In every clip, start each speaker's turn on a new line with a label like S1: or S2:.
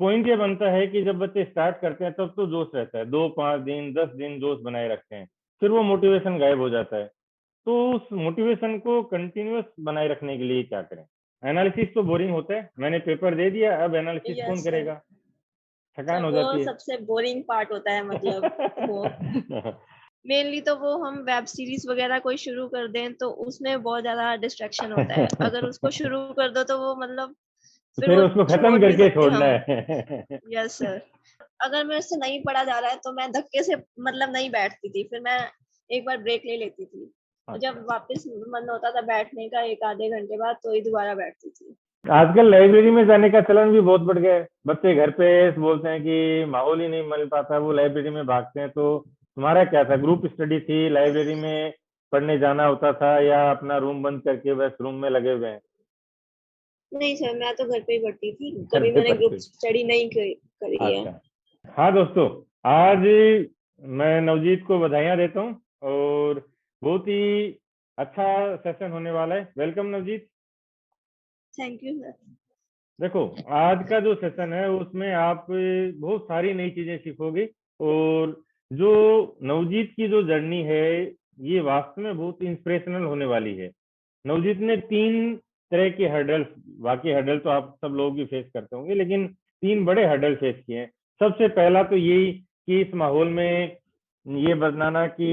S1: Point ये बनता है कि जब बच्चे स्टार्ट करते हैं तब तो जोश रहता है, 2-5 दिन 10 दिन जोश बनाए रखते हैं, फिर वो मोटिवेशन गायब हो जाता है। तो उस मोटिवेशन को कंटिन्यूअस बनाए रखने के लिए क्या करें? एनालिसिस तो बोरिंग होता है, मैंने पेपर दे दिया, अब एनालिसिस कौन
S2: यस सर।
S1: करेगा? थकान
S2: सर
S1: हो
S2: वो
S1: जाती है।
S2: सबसे बोरिंग पार्ट होता है, मतलब वो मेनली तो वो हम वेब सीरीज वगैरह कोई शुरू कर दें तो उसमें बहुत ज़्यादा डिस्ट्रैक्शन होता है। अगर उसको शुरू कर दो तो वो मतलब फिर
S1: फिर
S2: वो
S1: उसको खत्म
S2: छोड़ नहीं
S1: करके
S2: सकते
S1: छोड़ना
S2: हम।
S1: है।
S2: Yes sir. अगर मेरे से नहीं पढ़ा जा रहा है तो मैं धक्के से मतलब नहीं बैठती थी, फिर मैं एक बार ब्रेक ले लेती थी। और
S1: अच्छा,
S2: जब वापस मन होता था बैठने का 1 आधे घंटे बाद तो ही दोबारा बैठती थी।
S1: आजकल लाइब्रेरी में जाने का चलन भी बहुत बढ़ गया है। बच्चे घर पे बोलते हैं कि माहौल ही नहीं मिल पाता, वो लाइब्रेरी में भागते हैं। तो तुम्हारा क्या था? ग्रुप स्टडी थी, लाइब्रेरी में पढ़ने जाना होता था, या अपना रूम बंद करके बस रूम में लगे हुए हैं?
S2: नहीं सर, मैं तो घर पे ही पढ़ती थी,
S1: घर
S2: कभी
S1: पे
S2: मैंने ग्रुप
S1: पढ़ते?
S2: स्टडी नहीं करी है।
S1: अच्छा। हाँ दोस्तों, आज मैं नवजीत को बधाइयाँ देता हूँ, और बहुत ही अच्छा सेशन होने वाला है। Welcome Navjeet.
S2: Thank you sir.
S1: देखो, आज का जो सेशन है उसमें आप बहुत सारी नई चीजें सीखोगे, और जो नवजीत की जो जर्नी है ये वास्तव में बहुत इंस्पिरेशनल होने वाली है। नवजीत ने 3 तरह के हर्डल्स, बाकी हर्डल तो आप सब लोग भी फेस करते होंगे, लेकिन 3 बड़े हर्डल फेस किए हैं। सबसे पहला तो यही कि इस माहौल में ये बताना कि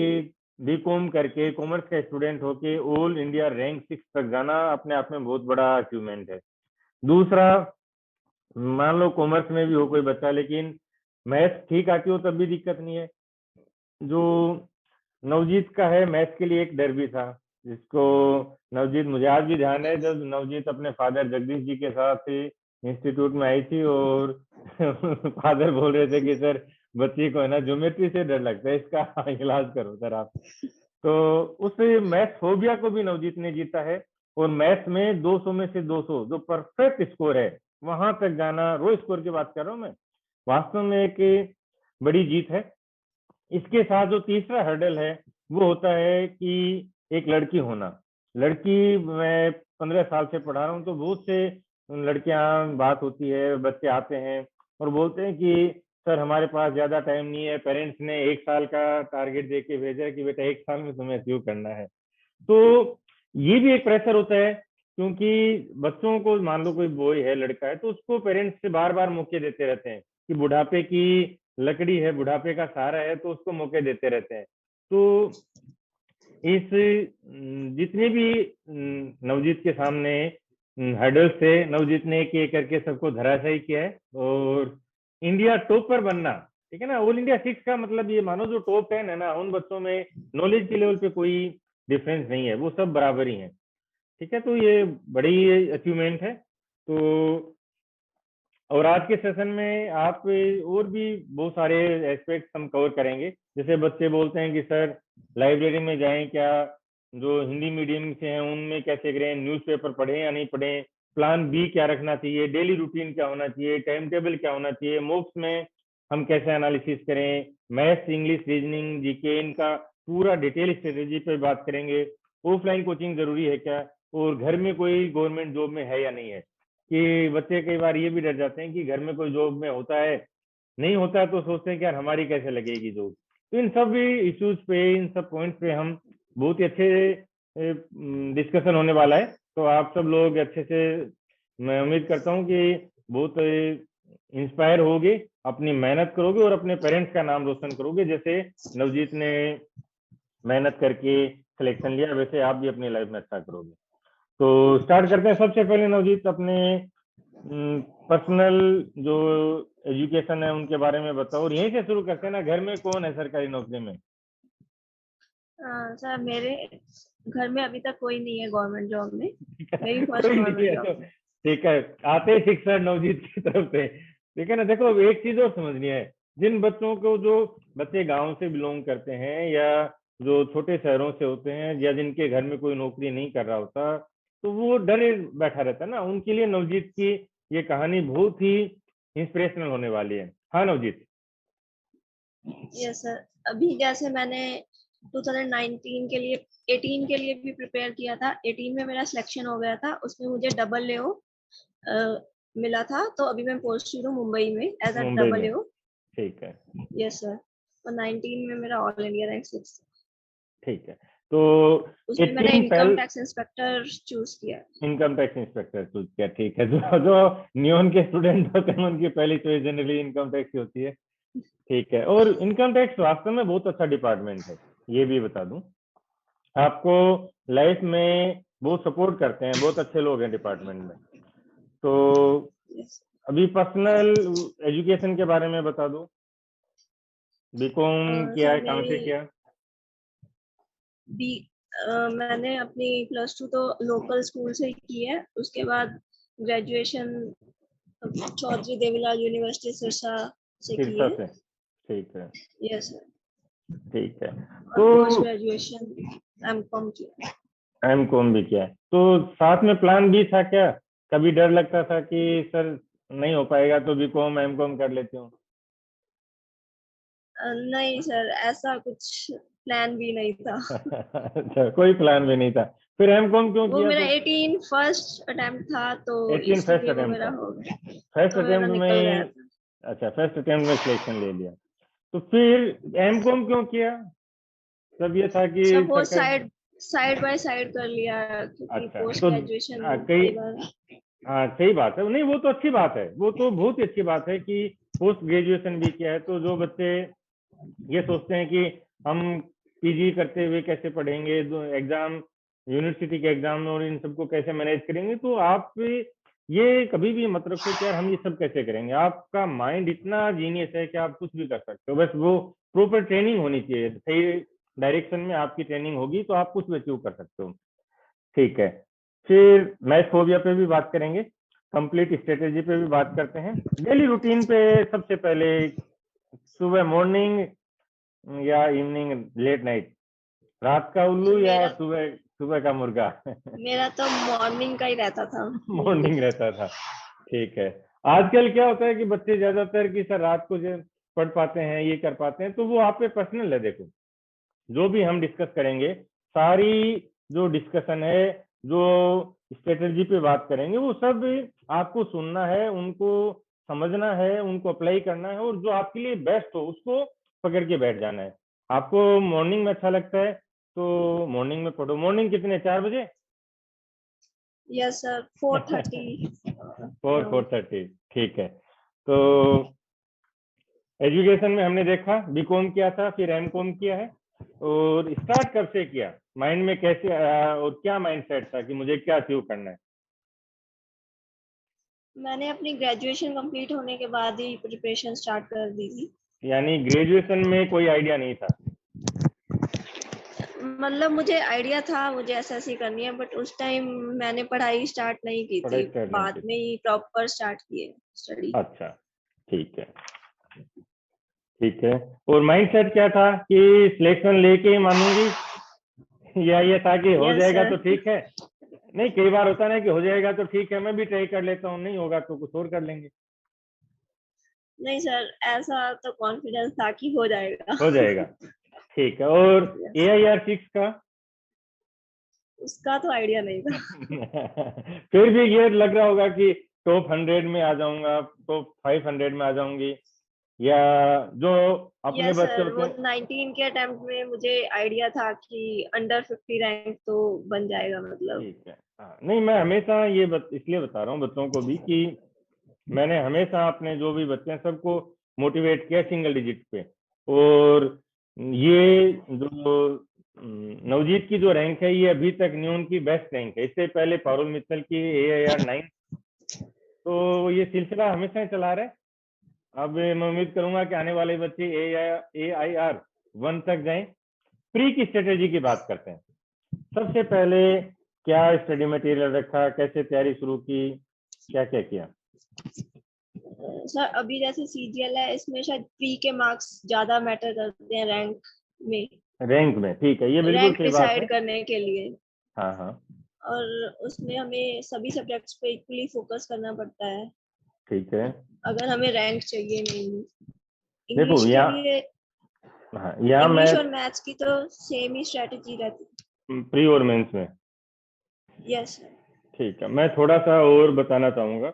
S1: बीकॉम करके कॉमर्स का स्टूडेंट होके ऑल इंडिया रैंक 6 तक जाना अपने आप में बहुत बड़ा अचीवमेंट है। दूसरा, मान लो कॉमर्स में भी हो कोई बच्चा, लेकिन मैथ्स ठीक आती हो तब भी दिक्कत नहीं है। जो नवजीत का है, मैथ्स के लिए एक डर भी था, जिसको नवजीत, मुझे आज भी ध्यान है जब नवजीत अपने फादर जगदीश जी के साथ इंस्टीट्यूट में आई थी, और फादर बोल रहे थे कि सर बच्ची को है ना ज्योमेट्री से डर लगता है, इसका इलाज करो सर आप। तो उस मैथ्स फोबिया को भी नवजीत ने जीता है, और मैथ्स में 200 में से 200 जो परफेक्ट स्कोर है वहां तक जाना, रो स्कोर की बात कर रहा हूँ मैं, वास्तव में एक बड़ी जीत है। इसके साथ जो तीसरा हर्डल है वो होता है कि एक लड़की होना। लड़की, मैं 15 साल से पढ़ा रहा हूँ, तो बहुत से लड़कियां बात होती है, बच्चे आते हैं और बोलते हैं कि सर हमारे पास ज्यादा टाइम नहीं है, पेरेंट्स ने 1 साल का टारगेट दे के भेजा है कि बेटा 1 साल में तुम्हें अचीव करना है। तो ये भी एक प्रेशर होता है, क्योंकि बच्चों को, मान लो कोई बॉय है, लड़का है, तो उसको पेरेंट्स से बार बार मौके देते रहते हैं कि बुढ़ापे की लकड़ी है, बुढ़ापे का सहारा है, तो उसको मौके देते रहते हैं। तो इस जितने भी नवजीत के सामने हर्डल्स थे, नवजीत ने एक एक करके सबको धराशायी किया है, और इंडिया टॉप पर बनना, ठीक है ना। ऑल इंडिया 6 का मतलब ये मानो जो टॉप 10 है ना, उन बच्चों में नॉलेज के लेवल पे कोई डिफरेंस नहीं है, वो सब बराबर ही है, ठीक है। तो ये बड़ी अचीवमेंट है। तो और आज के सेशन में आप और भी बहुत सारे एस्पेक्ट हम कवर करेंगे। जैसे बच्चे बोलते हैं कि सर लाइब्रेरी में जाएं क्या, जो हिंदी मीडियम से हैं उनमें कैसे करें, न्यूज़पेपर पढ़ें या नहीं पढ़ें, प्लान बी क्या रखना चाहिए, डेली रूटीन क्या होना चाहिए, टाइम टेबल क्या होना चाहिए, मॉक्स में हम कैसे एनालिसिस करें, मैथ्स इंग्लिश रीजनिंग जीके, इनका पूरा डिटेल स्ट्रेटेजी पे बात करेंगे। ऑफलाइन कोचिंग जरूरी है क्या, और घर में कोई गवर्नमेंट जॉब में है या नहीं है। कि बच्चे कई बार ये भी डर जाते हैं कि घर में कोई जॉब में होता है, नहीं होता है, तो सोचते हैं कि यार हमारी कैसे लगेगी जॉब। तो इन सब इश्यूज पे, इन सब पॉइंट्स पे हम बहुत ही अच्छे डिस्कशन होने वाला है। तो आप सब लोग अच्छे से, मैं उम्मीद करता हूँ कि बहुत इंस्पायर होगे, अपनी मेहनत करोगे और अपने पेरेंट्स का नाम रोशन करोगे। जैसे नवजीत ने मेहनत करके सिलेक्शन लिया, वैसे आप भी अपनी लाइफ में अच्छा करोगे। तो स्टार्ट करते हैं। सबसे पहले नवजीत अपने पर्सनल जो एजुकेशन है उनके बारे में बताओ, और यहीं से शुरू करते हैं ना। घर में कौन है सरकारी नौकरी में?
S2: सर मेरे घर में अभी तक कोई नहीं है गवर्नमेंट जॉब में, मेरी फर्स्ट
S1: कोई नहीं
S2: गवर्नमेंट
S1: है
S2: जॉब
S1: तो
S2: है।
S1: ठीक है, आते ही शिक्षक नवजीत की तरफ से, ठीक है ना। देखो, एक चीज और समझनी है, जिन बच्चों को, जो बच्चे गांव से बिलोंग करते हैं या जो छोटे शहरों से होते हैं, या जिनके घर में कोई नौकरी नहीं कर रहा होता, तो वो डरे बैठा रहता है ना, उनके लिए नवजीत की ये कहानी बहुत ही इंस्पिरेशनल होने वाली है। हाँ नवजीत।
S2: Yes sir. अभी जैसे मैंने 2019 के लिए 18 के लिए भी प्रिपेयर किया था, 18 में मेरा सिलेक्शन हो गया था, उसमें मुझे डबल ले मिला था, तो अभी मैं पोस्टेड हूँ मुंबई में एज अ
S1: मुंबई में?
S2: AAO।
S1: ठीक है,
S2: यस सर। और 19 में मेरा ऑल इंडिया रैंक 6।
S1: ठीक है। तो
S2: उसमें मैंने
S1: 18
S2: इनकम टैक्स इंस्पेक्टर चूज किया।
S1: इनकम टैक्स इंस्पेक्टर चूज किया, ठीक है। जो जो न्यून के स्टूडेंट होते हैं उनकी पहली चॉइस जनरली इनकम टैक्स ही होती है। ठीक है, और इनकम टैक्स वास्तव में बहुत अच्छा डिपार्टमेंट है, ये भी बता दूं आपको। लाइफ में बहुत सपोर्ट करते हैं, बहुत अच्छे लोग हैं डिपार्टमेंट में। तो
S2: yes।
S1: अभी पर्सनल एजुकेशन के बारे में बता दो, बीकॉम किया
S2: सर
S1: है, कहाँ
S2: मेरी
S1: से किया?
S2: बी मैंने अपनी +2 तो लोकल स्कूल से की है। उसके बाद ग्रेजुएशन चौधरी देवीलाल यूनिवर्सिटी सिरसा से की
S1: सिरसा
S2: है।
S1: से, ठीक है,
S2: यस सर।
S1: ठीक है।
S2: और
S1: तो
S2: पोस्ट ग्रेजुएशन MCOM किया।
S1: एमकॉम भी किया है, तो साथ में प्लान भी था क्या? कभी डर लगता था कि सर नहीं हो पाएगा तो बीकॉम एमकॉम कर लेती हूँ?
S2: नहीं सर, ऐसा कुछ प्लान भी नहीं था।
S1: अच्छा, कोई प्लान भी नहीं था, फिर एमकॉम क्यों
S2: वो
S1: किया
S2: मेरा
S1: फिर?
S2: 18 फर्स्ट अटेम्प्ट था, तो
S1: 18 फर्स्ट
S2: इसीलिए वो
S1: अटेम्प्ट
S2: मेरा
S1: था?
S2: हो गया,
S1: फर्स्ट
S2: तो मेरा
S1: अटेम्प्ट
S2: निकल गया
S1: में?
S2: था।
S1: अच्छा, फर्स्ट अटेम्प्ट में सिलेक्शन ले लिया, तो फिर एमकॉम क्यों किया? तब ये था कि
S2: सब वो
S1: सरकार।
S2: साइड साइड बाय साइड कर लिया, क्योंकि
S1: अच्छा,
S2: पोस्ट
S1: तो
S2: ग्रेजुएशन
S1: कई,
S2: कई बार।
S1: हाँ सही बात है, नहीं वो तो अच्छी बात है, वो तो बहुत ही अच्छी बात है कि पोस्ट ग्रेजुएशन भी किया है। तो जो बच्चे ये सोचते हैं कि हम पीजी करते हुए कैसे पढ़ेंगे, एग्जाम, यूनिवर्सिटी के एग्जाम और इन सबको कैसे मैनेज करेंगे, तो आप ये कभी भी मत रखो कि यार हम ये सब कैसे करेंगे। आपका माइंड इतना जीनियस है कि आप कुछ भी कर सकते हो, बस वो प्रॉपर ट्रेनिंग होनी चाहिए, सही डायरेक्शन में आपकी ट्रेनिंग होगी तो आप कुछ भी अचीव कर सकते हो। ठीक है, फिर मैथ फोबिया पे भी बात करेंगे, कंप्लीट स्ट्रेटेजी पे भी बात करते हैं, डेली रूटीन पे। सबसे पहले सुबह मॉर्निंग या इवनिंग लेट नाइट, रात का उल्लू या
S2: मेरा
S1: सुबह सुबह का मुर्गा?
S2: मेरा तो मॉर्निंग का ही रहता था मेनली।
S1: मॉर्निंग रहता था, ठीक है। आजकल क्या होता है कि बच्चे ज्यादातर कि सर रात को जो पढ़ पाते हैं, ये कर पाते हैं, तो वो आप पे पर्सनल है। देखो, जो भी हम डिस्कस करेंगे, सारी जो डिस्कशन है, जो स्ट्रेटेजी पे बात करेंगे, वो सब आपको सुनना है, उनको समझना है, उनको अप्लाई करना है, और जो आपके लिए बेस्ट हो उसको पकड़ के बैठ जाना है। आपको मॉर्निंग में अच्छा लगता है तो मॉर्निंग में पढ़ो। मॉर्निंग कितने, 4 बजे?
S2: Yes sir, 4:30 around.
S1: 4:30, ठीक है। तो एजुकेशन में हमने देखा बीकॉम किया था, फिर एमकॉम किया है, और स्टार्ट कब से किया, माइंड में कैसे आया, और क्या माइंड सेट था कि मुझे क्या अचीव करना है?
S2: मैंने अपनी ग्रेजुएशन कंप्लीट होने के बाद ही प्रिपरेशन स्टार्ट कर दी थी।
S1: यानी ग्रेजुएशन में कोई आइडिया नहीं था?
S2: मतलब मुझे आइडिया था मुझे एसएससी करनी है, बट उस टाइम मैंने पढ़ाई स्टार्ट नहीं की
S1: पढ़ाई
S2: थी,
S1: स्टार्ट नहीं
S2: बाद
S1: की
S2: में
S1: थी?
S2: ही प्रॉपर स्टार्ट किए स्टडी।
S1: अच्छा, ठीक है, ठीक है। और माइंड सेट क्या था कि सिलेक्शन लेके ही मानूंगी, या ये था कि हो
S2: यस
S1: जाएगा
S2: सर।
S1: तो ठीक है? नहीं, कई बार होता है ना कि हो जाएगा तो ठीक है, मैं भी ट्राई कर लेता हूँ, नहीं होगा तो कुछ और कर लेंगे।
S2: नहीं सर, ऐसा तो कॉन्फिडेंस था कि हो जाएगा।
S1: हो जाएगा, ठीक है। और
S2: यस,
S1: AIR 6 का?
S2: उसका तो आइडिया नहीं था।
S1: फिर भी ये लग रहा होगा कि टॉप 100 में आ जाऊंगा, टॉप 500 में आ जाऊंगी, या जो अपने
S2: यस
S1: बच्चे
S2: सर,
S1: होते
S2: वो
S1: हैं।
S2: 19 के अटेम्प्ट में मुझे आइडिया था कि अंडर 50 रैंक तो बन जाएगा मतलब।
S1: ठीक है, हाँ, नहीं मैं हमेशा ये इसलिए बता रहा हूँ बच्चों को भी कि मैंने हमेशा अपने जो भी बच्चे हैं सबको मोटिवेट किया सिंगल डिजिट पे। और ये जो नवजीत की जो रैंक है, ये अभी तक न्यून की बेस्ट रैंक है। इससे पहले पारुल मित्तल की AIR 9, तो ये सिलसिला हमेशा ही चला रहा है। अब मैं उम्मीद करूंगा कि आने वाले बच्चे AIR 1 तक जाएं। प्री की स्ट्रेटेजी की बात करते हैं। सबसे पहले क्या स्टडी मटेरियल रखा, कैसे तैयारी शुरू की, क्या क्या किया?
S2: सर अभी जैसे CGL है, इसमें शायद प्री के मार्क्स ज्यादा मैटर करते हैं में
S1: रैंक में, ठीक है, ये बिल्कुल
S2: रैंक
S1: सही बात है।
S2: डिसाइड करने के लिए।
S1: हाँ हाँ,
S2: और उसमें हमें सभी सब्जेक्ट्स पे इक्वली फोकस करना पड़ता है
S1: ठीक है।
S2: अगर हमें रैंक चाहिए मेनली।
S1: देखो
S2: इंग्लिश के
S1: यहाँ,
S2: लिए
S1: हाँ यहाँ
S2: इंग्लिश और
S1: मैं
S2: मैथ्स की तो सेम ही स्ट्रेटेजी रहती
S1: प्री और मेंस में,
S2: है। Yes sir.
S1: ठीक है, मैं थोड़ा सा और बताना चाहूंगा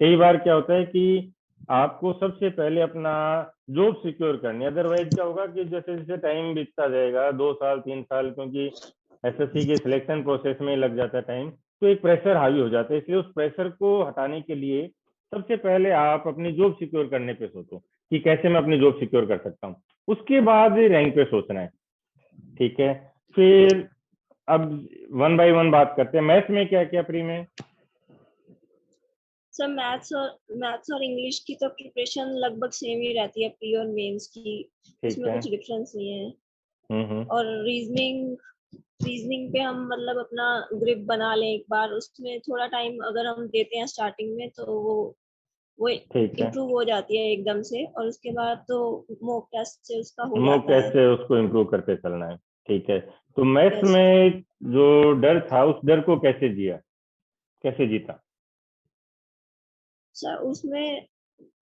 S1: कई बार क्या होता है कि आपको सबसे पहले अपना जॉब सिक्योर करनी है, अदरवाइज क्या होगा कि जैसे जैसे टाइम बीतता जाएगा, 2 साल 3 साल, क्योंकि एसएससी के सिलेक्शन प्रोसेस में लग जाता है टाइम, तो एक प्रेशर हावी हो जाता है। इसलिए उस प्रेशर को हटाने के लिए सबसे पहले आप अपनी जॉब सिक्योर करने पे सोचो कि कैसे मैं अपनी जॉब सिक्योर कर सकता हूँ, उसके बाद रैंक पे सोचना है। ठीक है, फिर अब 1 बाय 1 बात करते हैं। मैथ्स में क्या क्या प्री में?
S2: सर मैथ्स और इंग्लिश की तो प्रिपरेशन लगभग सेम ही रहती है, प्री और मेंस की,
S1: ठीक
S2: इसमें
S1: है।
S2: कुछ डिफरेंस नहीं है।
S1: हम्म।
S2: और रीजनिंग पे हम मतलब अपना ग्रिप बना लें एक बार, उसमें थोड़ा टाइम अगर हम देते हैं स्टार्टिंग में तो वो
S1: ठीक है,
S2: इम्प्रूव हो जाती है एकदम से, और उसके बाद तो मॉक टेस्ट से उसका हो
S1: मॉक
S2: जाता
S1: टेस्ट
S2: है।
S1: से उसको इम्प्रूव करते चलना है। ठीक है, तो मैथ्स
S2: यस
S1: में जो डर था उस डर को कैसे जिया, कैसे जीता?
S2: सर, उसमें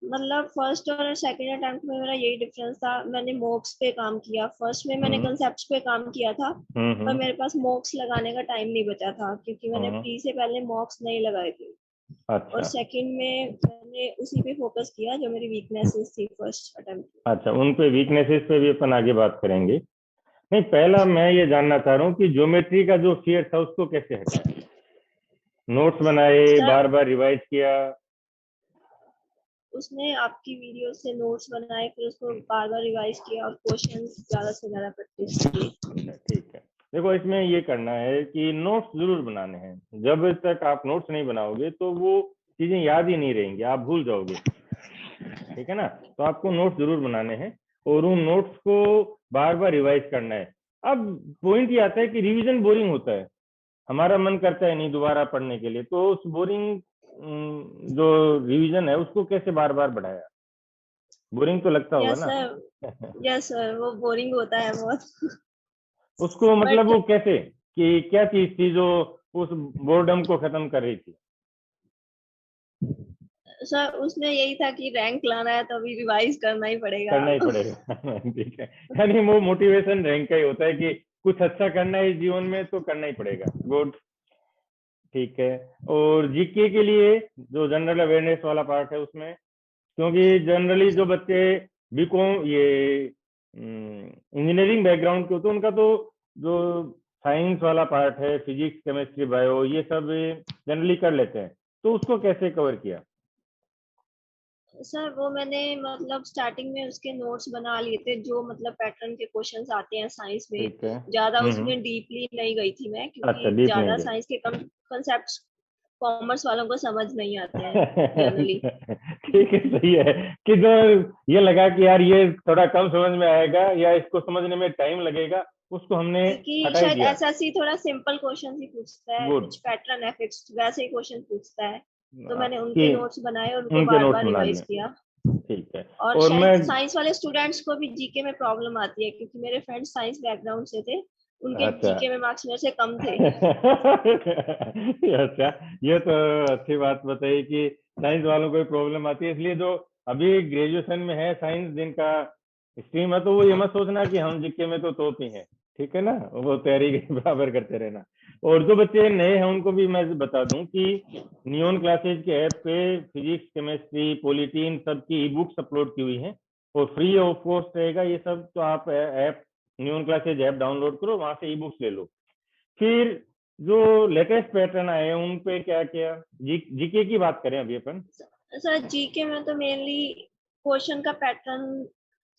S2: मतलब फर्स्ट और सेकंड अटेम्प्ट में मेरा यही डिफरेंस था, मैंने मॉक्स पे काम किया, फर्स्ट में मैंने
S1: हम्म
S2: कंसेप्ट पे काम किया था, पर
S1: हम्म
S2: मेरे पास मॉक्स लगाने का टाइम नहीं बचा था क्योंकि मैंने
S1: हम्म।
S2: प्री से पहले मॉक्स नहीं लगाए थे। और
S1: अच्छा
S2: सेकंड में मैंने उसी पे फोकस किया जो मेरी वीकनेसेस थी फर्स्ट अटेम्प्ट।
S1: अच्छा, उन पे वीकनेसेस पे भी अपन आगे बात करेंगे। नहीं, पहला मैं ये जानना चाह रहा हूँ कि ज्योमेट्री का जो फियर था उसको कैसे हटाया? नोट्स बनाए,
S2: सर,
S1: बार बार रिवाइज किया?
S2: उसने आपकी वीडियो से नोट्स बनाए, फिर उसको बार बार रिवाइज किया और क्वेश्चंस ज्यादा से ज्यादा प्रैक्टिस की।
S1: अच्छा ठीक है, देखो इसमें ये करना है कि नोट्स जरूर बनाने हैं। जब तक आप नोट्स नहीं बनाओगे तो वो चीजें याद ही नहीं रहेंगी, आप भूल जाओगे। ठीक है ना, तो आपको नोट्स जरूर बनाने हैं और उन नोट्स को बार बार रिवाइज करना है। अब पॉइंट ये आता है कि रिवीजन बोरिंग होता है, हमारा मन करता है नहीं दोबारा पढ़ने के लिए, तो उस बोरिंग जो रिवीजन है उसको कैसे बार बार बढ़ाया? बोरिंग तो लगता होगा
S2: यस
S1: ना?
S2: सर, यस सर, वो बोरिंग होता है बहुत।
S1: उसको मतलब
S2: बट
S1: वो कैसे, कि क्या चीज थी जो उस बोर्डम को खत्म कर रही थी?
S2: सर, उसमें यही था कि रैंक लाना है तो अभी रिवाइज करना ही पड़ेगा।
S1: करना ही पड़ेगा। ठीक है, यानी वो मोटिवेशन रैंक का ही होता है कि कुछ अच्छा करना है इस जीवन में तो करना ही पड़ेगा। गुड। ठीक है, और जीके के लिए जो जनरल अवेयरनेस वाला पार्ट है उसमें, क्योंकि जनरली जो बच्चे बीकॉम ये इंजीनियरिंग बैकग्राउंड के होते हैं उनका तो जो साइंस वाला पार्ट है, फिजिक्स केमिस्ट्री बायो, ये सब जनरली कर लेते हैं, तो उसको कैसे कवर किया?
S2: सर, वो मैंने मतलब स्टार्टिंग में उसके नोट्स बना लिए थे, जो मतलब पैटर्न के क्वेश्चंस आते हैं साइंस में।
S1: ठीक है।
S2: ज्यादा
S1: हम्म।
S2: उसमें डीपली नहीं गई थी मैं,
S1: अच्छा,
S2: क्योंकि
S1: डीप नहीं
S2: ज्यादा
S1: गए।
S2: साइंस के कम कंसेप्ट कॉमर्स वालों को समझ नहीं आते हैं जनरली।
S1: ठीक है, सही है कि जो ये लगा कि यार ये थोड़ा कम समझ में आएगा या इसको समझने में टाइम लगेगा, उसको हमने
S2: क्योंकि
S1: हटा ही
S2: शायद
S1: दिया।
S2: एसएससी थोड़ा सिंपल क्वेश्चन ही पूछता है,
S1: गुड।
S2: कुछ पैटर्न है फिक्स्ड वैसे ही क्वेश्चन पूछता है। तो मैंने
S1: कि
S2: उनके नोट्स बनाए और उनको
S1: उनके
S2: बार
S1: नोट्स
S2: बार
S1: बना
S2: रिवाइज
S1: लिए।
S2: किया।
S1: ठीक है,
S2: और
S1: और
S2: शायद
S1: मैं
S2: साइंस वाले स्टूडेंट्स को भी जीके में प्रॉब्लम आती है, क्योंकि मेरे फ्रेंड्स साइंस बैकग्राउंड से थे, उनके
S1: अच्छा।
S2: जीके में मार्क्स मेरे से कम थे।
S1: अच्छा, ये तो अच्छी बात बताई कि साइंस वालों को भी प्रॉब्लम आती है। इसलिए जो अभी ग्रेजुएशन में है साइंस जिनका स्ट्रीम है, तो वो ये मत सोचना कि हम जीके में तो टॉप ही हैं। ठीक है ना, वो तैयारी के बराबर करते रहना। और जो बच्चे नए हैं उनको भी मैं बता दूं कि नियॉन क्लासेज के ऐप पे फिजिक्स केमिस्ट्री पॉलिटीन सबकी ई बुक्स अपलोड की हुई हैं और फ्री ऑफ कॉस्ट रहेगा ये सब। तो आप app neon classes app download करो, वहां से ई बुक्स ले लो। फिर जो लेटेस्ट पैटर्न आए हैं उन पे क्या क्या, जीके की बात करें अभी अपन?
S2: सर, जीके में तो मेनली क्वेश्चन का पैटर्न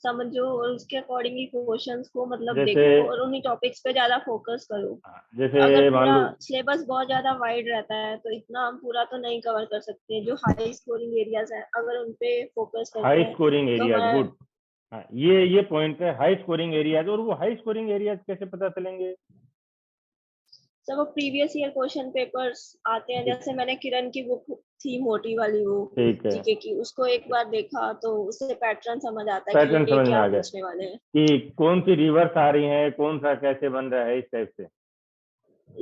S2: समझो और उसके अकॉर्डिंगली क्वेश्चंस को मतलब
S1: जैसे
S2: देखो और उन्हीं टॉपिक्स पे ज्यादा फोकस करो। अगर
S1: जैसे मान
S2: पूरा
S1: लो
S2: सिलेबस बहुत ज्यादा वाइड रहता है तो इतना हम पूरा तो नहीं कवर कर सकते। जो हाई स्कोरिंग एरियाज हैं अगर उन पे फोकस करते
S1: हाई
S2: हैं
S1: स्कोरिंग
S2: तो
S1: एरियाज,
S2: हमारा।
S1: गुड। हाँ, ये पॉइंट है, हाई स्कोरिंग एरियाज। और वो हाई स्कोरिंग एरियाज कैसे पता चलेंगे?
S2: सब वो प्रीवियस ईयर क्वेश्चन पेपर्स आते हैं,
S1: ठीक
S2: जैसे मैंने किरण की बुक थी मोटी वाली, वो
S1: ठीक है,
S2: जीके की, उसको एक बार देखा तो उससे पैटर्न समझ आता है कि
S1: पैटर्न
S2: ये
S1: समझ में
S2: क्या
S1: आ गया
S2: पूछने वाले हैं।
S1: कि कौन सी रिवर्स आ रही है, कौन सा कैसे बन रहा है, इस टाइप से।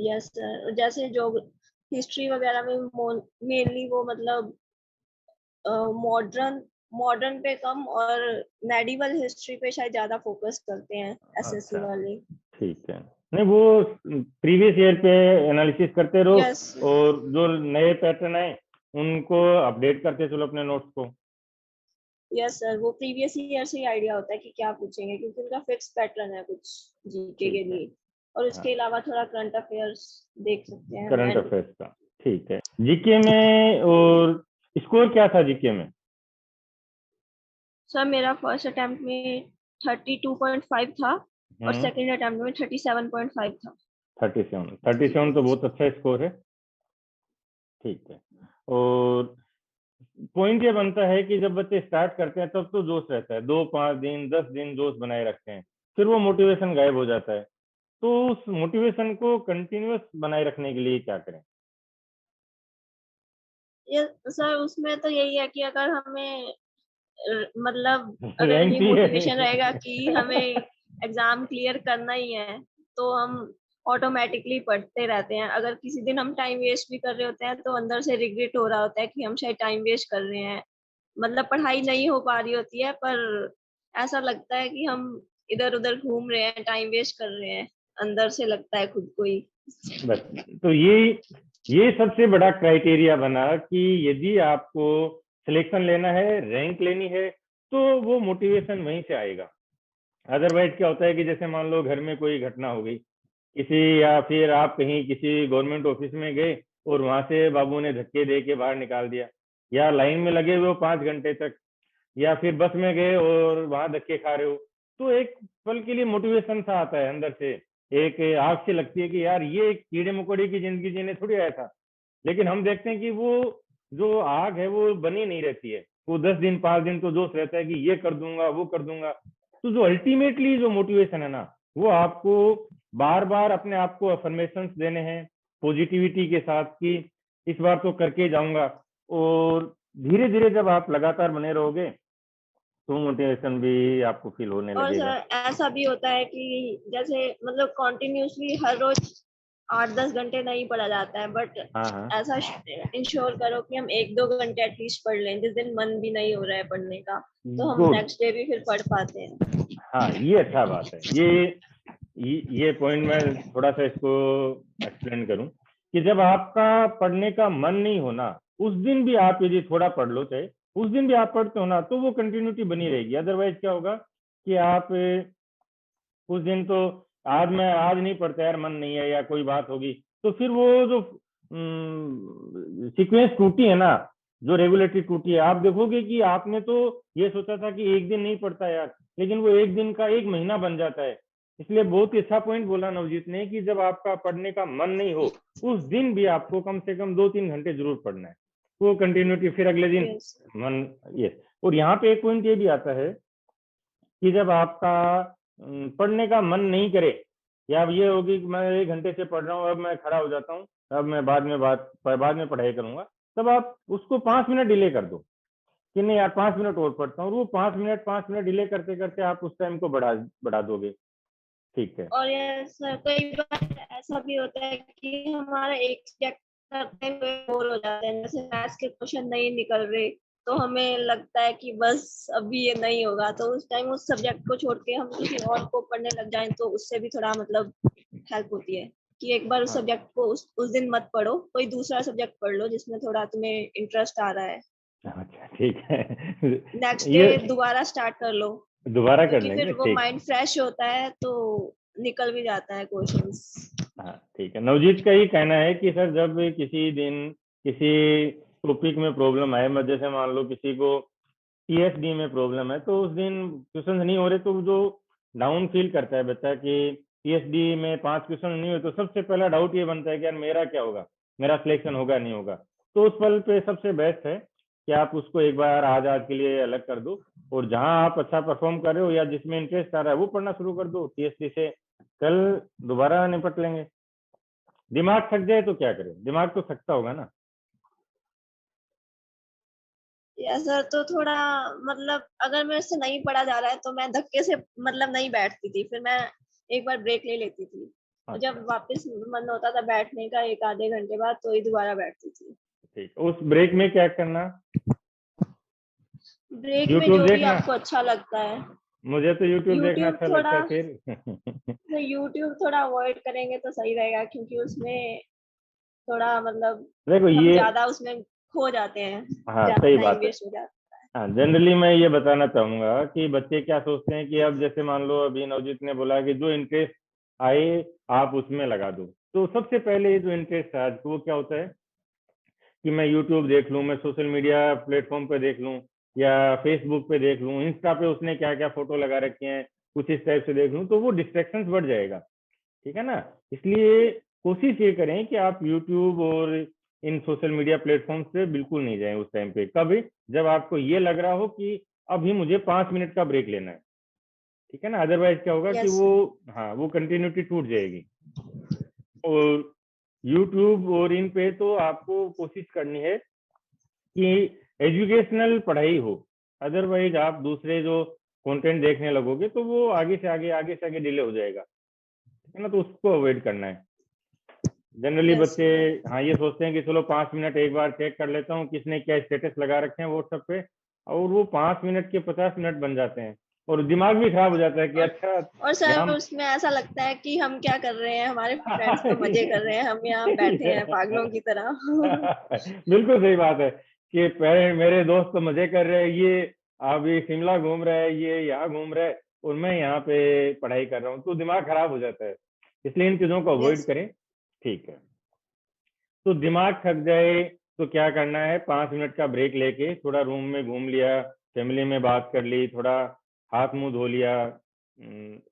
S2: यस सर, जैसे जो हिस्ट्री वगैरह में मेनली वो मतलब मॉडर्न मॉडर्न पे कम और मेडिवल हिस्ट्री पे शायद ज्यादा फोकस करते हैं एसएससी
S1: अच्छा
S2: वाले।
S1: ठीक है, नहीं वो प्रीवियस ईयर पे एनालिसिस करते रहो।
S2: यस
S1: और जो नए पैटर्न आए उनको अपडेट करते चलो अपने नोट्स को।
S2: यस सर, वो प्रीवियस ईयर से ही आइडिया होता है कि क्या पूछेंगे, क्योंकि उनका फिक्स पैटर्न है कुछ जीके के
S1: ठीक है।
S2: लिए, और उसके
S1: हाँ,
S2: अलावा थोड़ा करंट अफेयर्स देख सकते हैं हम।
S1: करंट
S2: एंड
S1: अफेयर्स का ठीक है। जीके में और स्कोर क्या था जीके में?
S2: सर मेरा फर्स्ट अटेम्प्ट में 32.5 था, और
S1: हम्म,
S2: सेकंड अटेम्प्ट में 37.5 था।
S1: 37 तो बहुत अच्छा स्कोर है। ठीक है। और पॉइंट ये बनता है कि जब बच्चे स्टार्ट करते हैं तब तो जोश रहता है, 2 5 दिन 10 दिन जोश बनाए रखते हैं, फिर वो मोटिवेशन गायब हो जाता है। तो उस मोटिवेशन को कंटिन्यूअस बनाए रखने के लिए क्या करें?
S2: ये सर उसमें तो यही है कि अगर हमें मतलब अगर
S1: रैंक
S2: ये मोटिवेशन रहेगा
S1: चाहिए।
S2: कि हमें एग्जाम क्लियर करना ही है, तो हम ऑटोमेटिकली पढ़ते रहते हैं। अगर किसी दिन हम टाइम वेस्ट भी कर रहे होते हैं तो अंदर से रिग्रेट हो रहा होता है कि हम शायद टाइम वेस्ट कर रहे हैं, मतलब पढ़ाई नहीं हो पा रही होती है, पर ऐसा लगता है कि हम इधर उधर घूम रहे हैं, टाइम वेस्ट कर रहे हैं, अंदर से लगता है खुद को ही।
S1: बस, तो ये सबसे बड़ा क्राइटेरिया बना कि यदि आपको सिलेक्शन लेना है, रैंक लेनी है, तो वो मोटिवेशन वहीं से आएगा। अदरवाइज क्या होता है कि जैसे मान लो घर में कोई घटना हो गई किसी, या फिर आप कहीं किसी गवर्नमेंट ऑफिस में गए और वहां से बाबू ने धक्के दे के बाहर निकाल दिया, या लाइन में लगे हुए हो 5 घंटे तक, या फिर बस में गए और वहां धक्के खा रहे हो, तो एक पल के लिए मोटिवेशन सा आता है अंदर से, एक आग से लगती है कि यार ये एक कीड़े मकोड़े की जिंदगी जीने थोड़ी आया था। लेकिन हम देखते हैं कि वो जो आग है वो बनी नहीं रहती है, वो 10 दिन 5 दिन तो जोश रहता है कि ये कर दूंगा वो कर दूंगा। तो जो अल्टीमेटली जो मोटिवेशन है ना, वो आपको बार बार अपने आप को अफर्मेशंस देने हैं पॉजिटिविटी के साथ कि इस बार तो करके जाऊंगा। और धीरे धीरे जब आप लगातार बने रहोगे तो मोटिवेशन भी आपको फील होने
S2: और
S1: लगेगा।
S2: सर ऐसा भी होता है कि जैसे मतलब कॉन्टिन्यूसली हर रोज 8-10 घंटे नहीं पढ़ा जाता है, बट
S1: हाँ हाँ,
S2: ऐसा इंश्योर करो कि हम 1-2 घंटे एटलीस्ट पढ़ लें। जिस दिन मन भी नहीं हो रहा है पढ़ने का, तो हम
S1: गुड।
S2: नेक्स्ट डे भी फिर पढ़ पाते हैं।
S1: हाँ, ये अच्छा बात है। ये पॉइंट मैं थोड़ा सा इसको एक्सप्लेन करूं कि जब आपका पढ़ने का मन नहीं होना, उस दिन भी आप यदि थोड़ा पढ़ लो, चाहे उस दिन भी आप पढ़ते हो ना, तो वो कंटिन्यूटी बनी रहेगी। अदरवाइज क्या होगा कि आप उस दिन तो आज नहीं पढ़ता यार, मन नहीं है या कोई बात होगी, तो फिर वो जो सीक्वेंस टूटी है ना, जो रेगुलेटरी टूटी है, आप देखोगे कि आपने तो ये सोचा था कि एक दिन नहीं पढ़ता यार, लेकिन वो एक दिन का 1 महीना बन जाता है। इसलिए बहुत ही अच्छा पॉइंट बोला नवजीत ने कि जब आपका पढ़ने का मन नहीं हो, उस दिन भी आपको कम से कम 2 3 घंटे जरूर पढ़ना है, वो कंटिन्यूटी फिर अगले दिन
S2: यस।
S1: मन। ये, और यहाँ पे एक पॉइंट ये भी आता है कि जब आपका पढ़ने का मन नहीं करे, या अब ये होगी कि मैं 1 घंटे से पढ़ रहा हूँ, अब मैं खड़ा हो जाता हूँ, अब मैं बाद में पढ़ाई करूंगा, तब आप उसको 5 मिनट डिले कर दो कि नहीं यार 5 मिनट और पढ़ता हूँ, वो 5 मिनट डिले करते करते आप उस टाइम को बढ़ा बढ़ा दोगे। ठीक है।
S2: और ये सर कई बार ऐसा भी होता है कि हमारा एक सब्जेक्ट करते हुए बोर हो जाते हैं, जैसे मैथ्स के क्वेश्चन नहीं निकल रहे, तो हमें लगता है कि बस अभी ये नहीं होगा, तो उस टाइम उस सब्जेक्ट को छोड़ के हम किसी और को पढ़ने लग जाएं, तो उससे भी थोड़ा मतलब हेल्प होती है कि एक बार उस
S1: हाँ,
S2: सब्जेक्ट को उस दिन मत पढ़ो, कोई दूसरा सब्जेक्ट पढ़ लो जिसमें थोड़ा तुम्हें इंटरेस्ट आ रहा है।
S1: अच्छा ठीक है।
S2: नेक्स्ट डे
S1: ये
S2: दोबारा स्टार्ट कर लो,
S1: दोबारा कर
S2: क्योंकि
S1: लेंगे,
S2: फिर वो
S1: ठीक।
S2: माइंड फ्रेश होता है, तो निकल भी जाता है क्वेश्चंस।
S1: हाँ ठीक है, नवजीत का ही कहना है कि सर जब किसी दिन किसी टॉपिक में प्रॉब्लम आए, मैं जैसे मान लो किसी को पीएचडी में प्रॉब्लम है, तो उस दिन क्वेश्चन नहीं हो रहे, तो जो डाउन फील करता है बच्चा कि पीएचडी में 5 क्वेश्चन नहीं हुए, तो सबसे पहला डाउट ये बनता है कि यार मेरा क्या होगा, मेरा सिलेक्शन होगा नहीं होगा। तो उस पल पे सबसे बेस्ट है कि आप उसको एक बार आज के लिए अलग कर दो, और जहां आप अच्छा परफॉर्म कर रहे हो या जिसमें इंटरेस्ट आ रहा है वो पढ़ना शुरू कर दो, पीएचडी से कल दोबारा निपट लेंगे। दिमाग थक जाए तो क्या करें, दिमाग तो थकता होगा ना।
S2: ऐसा तो थोड़ा मतलब अगर मेरे से नहीं पढ़ा जा रहा है तो मैं धक्के से मतलब नहीं बैठती थी, फिर मैं एक बार ब्रेक ले लेती थी, और
S1: अच्छा
S2: जब वापस मन होता था बैठने का 1 आधे घंटे बाद, तो ही दोबारा बैठती थी।
S1: ठीक, उस ब्रेक में क्या करना?
S2: ब्रेक में
S1: यूट्यूब
S2: जो भी
S1: देखना।
S2: आपको अच्छा लगता है।
S1: मुझे तो यूट्यूब देखना
S2: यूट्यूब
S1: अच्छा
S2: थोड़ा
S1: लगता है फिर।
S2: यूट्यूब थोड़ा अवॉइड करेंगे तो सही रहेगा, क्योंकि उसमें थोड़ा मतलब
S1: देखो
S2: हम
S1: ये
S2: ज्यादा उसमें खो जाते हैं,
S1: हाँ
S2: ज्यादा
S1: सही
S2: टाइम
S1: बात है।
S2: वेस्ट हो जाता
S1: हाँ जनरली मैं ये बताना चाहूंगा कि बच्चे क्या सोचते हैं कि अब जैसे मान लो अभी नवजीत ने बोला कि जो इंटरेस्ट आए आप उसमें लगा दो। तो सबसे पहले ये जो इंटरेस्ट है आज वो क्या होता है कि मैं यूट्यूब देख लूँ, मैं सोशल मीडिया प्लेटफॉर्म पे देख लूँ, या फेसबुक पे देख लूँ, इंस्टा पे उसने क्या क्या फोटो लगा रखे हैं कुछ इस टाइप से देख लूँ, तो वो डिस्ट्रैक्शन बढ़ जाएगा। ठीक है ना। इसलिए कोशिश ये करें कि आप यूट्यूब और इन सोशल मीडिया प्लेटफॉर्म पे बिल्कुल नहीं जाएं उस टाइम पे। कभी जब आपको ये लग रहा हो कि अभी मुझे 5 मिनट का ब्रेक लेना है। ठीक है ना। अदरवाइज क्या होगा
S2: है।
S1: कि
S2: यस।
S1: वो, हाँ वो कंटिन्यूटी टूट जाएगी। और यूट्यूब और इन पे तो आपको कोशिश करनी है कि एजुकेशनल पढ़ाई हो। अदरवाइज आप दूसरे जो कंटेंट देखने लगोगे तो वो आगे से आगे डिले हो जाएगा। ठीक है ना। तो उसको अवॉइड करना है। जनरली
S2: यस
S1: बच्चे हाँ ये सोचते हैं कि चलो 5 मिनट एक बार चेक कर लेता हूँ किसने क्या स्टेटस लगा रखे हैं व्हाट्सएप पे, और वो 5 मिनट के 50 मिनट बन जाते हैं और दिमाग भी खराब हो जाता है कि अच्छा
S2: और सर
S1: यहाँ
S2: उसमें ऐसा लगता है कि हम क्या कर रहे हैं, हमारे फ्रेंड्स तो मजे कर रहे हैं, हम यहाँ बैठे हैं पागलों की तरह।
S1: बिल्कुल सही बात है कि पहले मेरे दोस्त तो मजे कर रहे हैं, ये अभी शिमला घूम रहा है, ये यहाँ घूम रहा है, और मैं यहाँ पे पढ़ाई कर रहा हूँ, तो दिमाग खराब हो जाता है। इसलिए इन चीजों को अवॉइड
S2: यस।
S1: करें। ठीक है। तो दिमाग थक जाए तो क्या करना है, 5 मिनट का ब्रेक लेके थोड़ा रूम में घूम लिया, फैमिली में बात कर ली, थोड़ा हाथ मुंह धो लिया,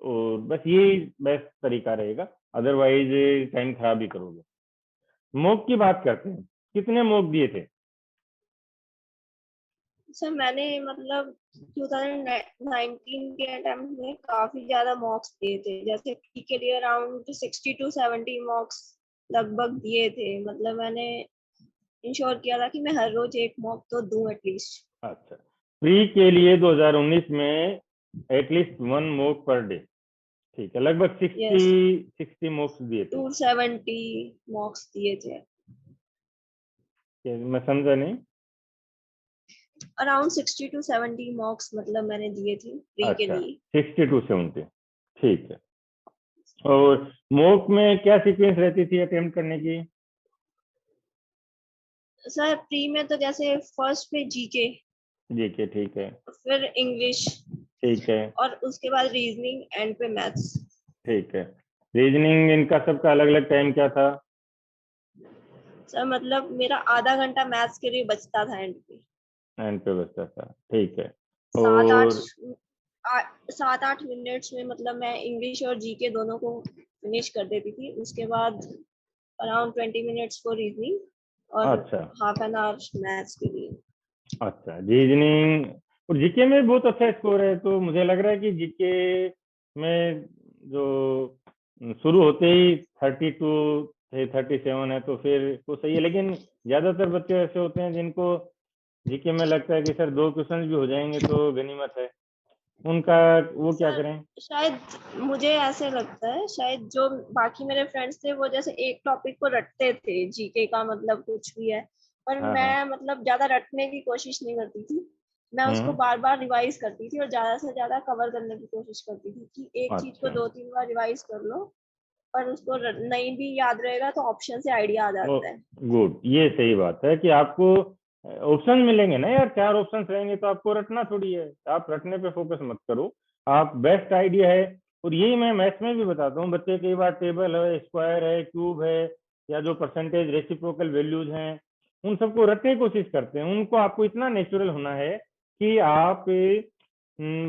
S1: और बस यही बेस्ट तरीका रहेगा। अदरवाइज टाइम खराब ही करोगे। मॉक की बात करते हैं, कितने मॉक दिए थे?
S2: सर मैंने मतलब 2019 के अटेम्प्ट में काफी ज्यादा मॉक्स दिए थे, जैसे प्री के लिए अराउंड 60 to 70 मॉक्स लगभग दिए थे। मतलब मैंने इंश्योर किया था कि मैं हर रोज एक मॉक तो दूं एटलीस्ट।
S1: अच्छा, प्री के लिए 2019 में एटलीस्ट 1 मॉक पर डे। ठीक है, लगभग सिक्सटी
S2: यस।
S1: 60 मॉक्स दिए थे।
S2: 270 मॉक्स दिए थे।
S1: मैं समझा नहीं।
S2: अराउंड 60 to 70 मॉक्स मतलब मैंने दिए थे प्री के
S1: अच्छा,
S2: लिए।
S1: 60 to 70। ठीक है। और मॉक में क्या सीक्वेंस रहती थी अटेम्प्ट करने की?
S2: सर प्री में तो जैसे फर्स्ट पे जीके,
S1: जीके, ठीक है।
S2: फिर इंग्लिश,
S1: ठीक है।
S2: और उसके बाद रीजनिंग, एंड पे मैथ्स।
S1: ठीक है। रीजनिंग इनका सबका अलग अलग टाइम क्या था?
S2: सर मतलब मेरा आधा घंटा मैथ्स के लिए बचता था एंड पे।
S1: एंड पे बचता था, ठीक है।
S2: सात आठ
S1: और
S2: 7-8 मिनट्स में मतलब मैं इंग्लिश और जीके दोनों को फिनिश कर देती थी। उसके बाद अराउंड 20 मिनट्स फॉर रीजनिंग और
S1: अच्छा।
S2: हाफ एन आवर मैथ्स के लिए।
S1: अच्छा, रीजनिंग और जीके में बहुत अच्छा स्कोर है, तो मुझे लग रहा है कि जीके में जो शुरू होते ही 32 37 है, तो फिर तो सही है। लेकिन ज्यादातर बच्चे ऐसे होते हैं जिनको जीके में लगता है कि सर 2 क्वेश्चन भी हो जाएंगे तो गनीमत है, उनका वो क्या
S2: सर
S1: करें?
S2: शायद मुझे ऐसे लगता है, शायद जो बाकी मेरे फ्रेंड्स थे वो जैसे एक टॉपिक को रटते थे, जीके का मतलब कुछ भी है, पर
S1: हाँ हाँ।
S2: मैं मतलब ज्यादा रटने की कोशिश नहीं करती थी। मैं उसको
S1: हम्म।
S2: बार बार रिवाइज करती थी और ज्यादा से ज्यादा कवर करने की कोशिश करती थी कि एक चीज को
S1: अच्छा।
S2: 2-3 बार रिवाइज कर लो, पर उसको नहीं भी याद रहेगा तो ऑप्शन से आइडिया आ
S1: ओ
S2: जाता है।
S1: गुड, ये सही बात है कि आपको ऑप्शन मिलेंगे ना यार, 4 ऑप्शन रहेंगे तो आपको रटना थोड़ी है। आप रटने पे फोकस मत करो, आप बेस्ट आइडिया है। और यही मैं मैथ्स में भी बताता हूँ, बच्चे कई बार टेबल है, स्क्वायर है, क्यूब है, या जो परसेंटेज रेसिप्रोकल वैल्यूज हैं, उन सबको रटने की कोशिश करते हैं। उनको आपको इतना नेचुरल होना है कि आप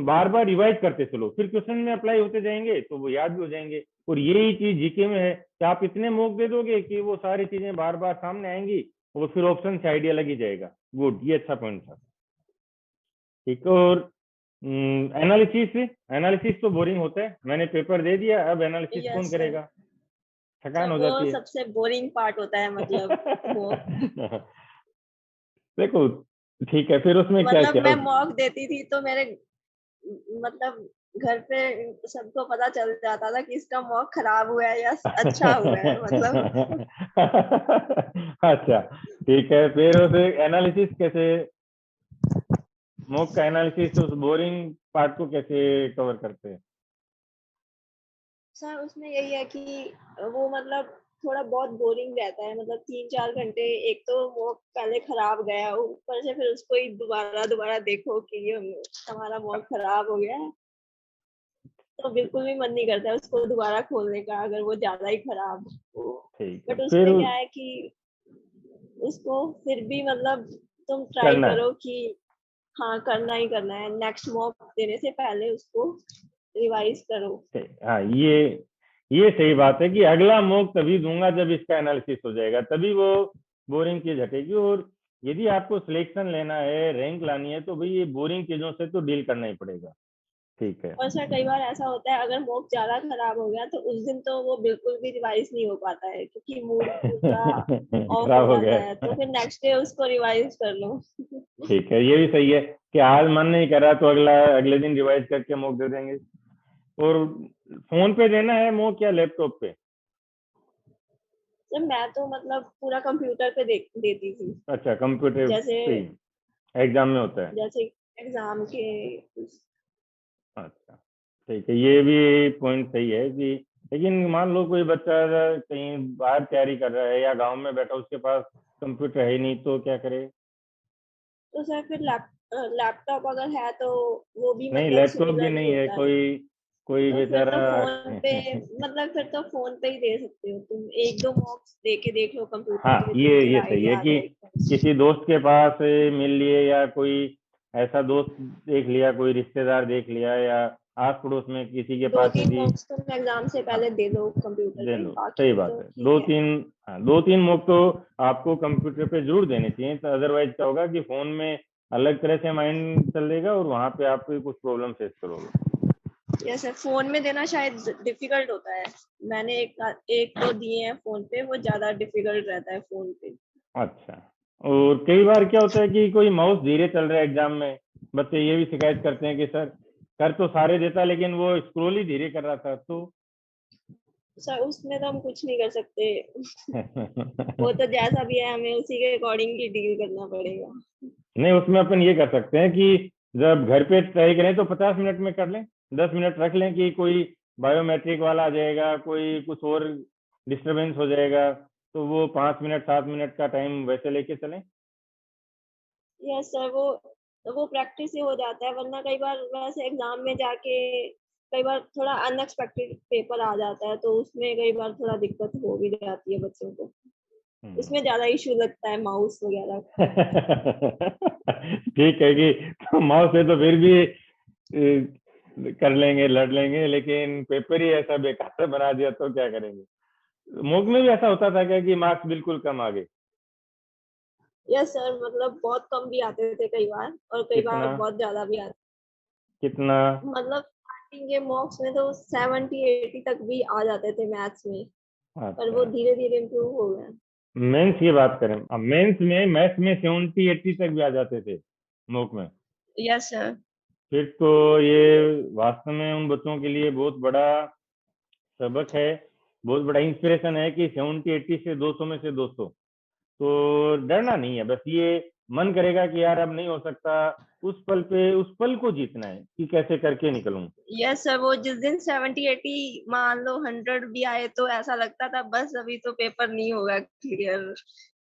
S1: बार बार रिवाइज करते चलो, फिर क्वेश्चन में अप्लाई होते जाएंगे तो वो याद भी हो जाएंगे। और यही चीज जीके में है कि आप इतने मॉक दे दोगे कि वो सारी चीजें बार बार सामने आएंगी और फिर ऑप्शन से आइडिया लग ही जाएगा। गुड, ये अच्छा पॉइंट था। ठीक है। और एनालिसिस, एनालिसिस तो बोरिंग होता है, मैंने पेपर दे दिया, अब एनालिसिस कौन
S2: यस सर।
S1: करेगा? थकान
S2: सर
S1: हो
S2: वो
S1: जाती है।
S2: सबसे बोरिंग पार्ट होता है मतलब वो।
S1: देखो, ठीक है, फिर उसमें क्या
S2: मतलब
S1: क्या?
S2: मैं मॉक देती थी तो मेरे मतलब घर पे सबको पता चल जाता था कि इसका मॉक खराब हुआ है या अच्छा हुआ है मतलब।
S1: अच्छा, ठीक है, फिर उसे एनालिसिस कैसे, मॉक का एनालिसिस उस बोरिंग पार्ट को कैसे कवर करते हैं?
S2: सर उसमें यही है कि वो मतलब थोड़ा बहुत बोरिंग रहता है, मतलब 3-4 घंटे। एक तो मॉक पहले खराब गया, ऊपर से फिर उसको ही दोबारा दोबारा देखो कि ये हमारा मॉक खराब हो गया है, तो बिल्कुल भी मन नहीं करता है उसको दोबारा खोलने का, अगर वो ज्यादा ही खराब हो।
S1: ठीक है,
S2: बट
S1: फिर
S2: उसमें क्या है कि उसको फिर भी मतलब तुम ट्राई
S1: करना है।
S2: करो कि हाँ करना ही करना है, नेक्स्ट मॉक देने से पहले उसको रिवाइज करो।
S1: हाँ, ये सही बात है कि अगला मॉक तभी दूंगा जब इसका एनालिसिस हो जाएगा, तभी वो बोरिंग चीज हटेगी। और यदि आपको सिलेक्शन लेना है, रैंक लानी है, तो भाई ये बोरिंग चीजों से तो डील करना ही पड़ेगा। ठीक है।
S2: और सर कई बार ऐसा होता है, अगर मॉक ज्यादा खराब हो गया तो उस दिन तो वो बिल्कुल भी रिवाइज नहीं हो पाता है, क्योंकि मूड पूरा ऑफ हो
S1: खराब हो
S2: जाता
S1: गया
S2: है, तो
S1: है।
S2: फिर नेक्स्ट डे उसको रिवाइज कर लो।
S1: ठीक है, ये भी सही है कि आज मन नहीं करा तो अगले दिन रिवाइज करके मॉक दे देंगे। और फोन पे देना है मॉक या लैपटॉप पे?
S2: जब मैं तो मतलब पूरा कंप्यूटर पे देती थी,
S1: अच्छा, कंप्यूटर
S2: जैसे
S1: पे एग्जाम में होता है।
S2: जैसे एग्जाम के।
S1: अच्छा, ठीक है, ये भी पॉइंट सही है कि, लेकिन मान लो कोई बच्चा कहीं बाहर तैयारी कर रहा है या गांव में बैठा, उसके पास कंप्यूटर है ही नहीं, तो क्या करे?
S2: तो सर फिर लैपटॉप अगर है तो वो भी
S1: नहीं,
S2: मतलब
S1: लैपटॉप भी
S2: सिमिलर ही
S1: नहीं है,
S2: होता है।
S1: कोई कोई
S2: तो फिर
S1: बेचारा।
S2: तो फोन पे, मतलब फिर तो फोन पे ही दे सकते हो तुम, एक दो मॉक्स दे के देख लो कंप्यूटर
S1: हाँ,
S2: पे, तो
S1: ये
S2: थोड़ा
S1: सही है
S2: आइडिया आ
S1: कि
S2: जाएगा।
S1: किसी दोस्त के पास मिल लिए, या कोई ऐसा दोस्त देख लिया, कोई रिश्तेदार देख लिया, या आस पड़ोस में किसी के
S2: दो
S1: पास
S2: तीन
S1: यदि।
S2: मॉक्स तुम एग्जाम से
S1: हाँ,
S2: पहले दे दो कंप्यूटर
S1: दे
S2: पे,
S1: लो, सही
S2: बाकी
S1: बात
S2: तो
S1: है।
S2: ठीक है।
S1: हाँ, 2-3 मॉक तो आपको कंप्यूटर पे जरूर देने चाहिए, तो अदरवाइज क्या होगा कि फोन में अलग तरह से माइंड चलेगा और वहां पे आप कुछ प्रॉब्लम फेस करोगे।
S2: जैसे फोन में देना शायद डिफिकल्ट होता है, मैंने एक दो दिए हैं फोन पे, वो ज्यादा डिफिकल्ट रहता है फोन पे।
S1: अच्छा, और कई बार क्या होता है कि कोई माउस धीरे चल रहा है एग्जाम में, बच्चे ये भी शिकायत करते हैं कि सर कर तो सारे देता, लेकिन वो स्क्रोल ही धीरे कर रहा था, तो
S2: सर उसमें तो हम कुछ नहीं कर सकते। वो तो जैसा भी है हमें उसी के अकॉर्डिंग ही डील करना पड़ेगा।
S1: नहीं, उसमें अपन ये कर सकते हैं कि जब घर पे ट्राई करें तो 50 मिनट में कर लें, 10 मिनट रख लें कि कोई बायोमेट्रिक वाला आ जाएगा, कोई कुछ और डिस्टरबेंस हो जाएगा, तो वो 5 मिनट 7 मिनट का टाइम वैसे लेके चलें।
S2: यस सर, वो प्रैक्टिस ही हो जाता है, वरना कई बार वैसे एग्जाम में जाके कई बार थोड़ा अनएक्सपेक्टेड पेपर आ जाता है, तो उसमें कई बार थोड़ा दिक्कत हो भी जाती है बच्चों को, उसमें ज्यादा इशू लगता है माउस वगैरह का।
S1: ठीक है कि तो माउस से तो फिर भी कर लेंगे, लड़ लेंगे, लेकिन पेपर ही ऐसा बेकार बना दिया तो क्या करेंगे? मुग में भी ऐसा होता था क्या कि मार्क्स बिल्कुल कम आ गए?
S2: यस सर, मतलब बहुत कम भी आते थे कई बार, और कई बार
S1: कितना?
S2: बहुत ज्यादा भी आते।
S1: कितना?
S2: मतलब स्टार्टिंग के मॉक्स में तो 70-80 तक भी आ जाते थे मैथ्स में, पर
S1: अच्छा,
S2: वो धीरे धीरे इम्प्रूव हो गया।
S1: मेंस की बात करें, अब मेंस में मैथ्स में 70-80 तक भी आ जाते थे मुक में?
S2: Yes sir.
S1: फिर तो ये वास्तव में उन बच्चों के लिए बहुत बड़ा सबक है, बहुत बड़ा इंस्पिरेशन है कि 70-80 से 200 में से 200। तो डरना नहीं है, बस ये मन करेगा कि यार अब नहीं हो सकता, उस पल को जीतना है कि कैसे करके निकलूं।
S2: यस सर, वो जिस दिन 70-80 मान लो 100 भी आए तो ऐसा लगता था बस अभी तो पेपर नहीं होगा क्लियर,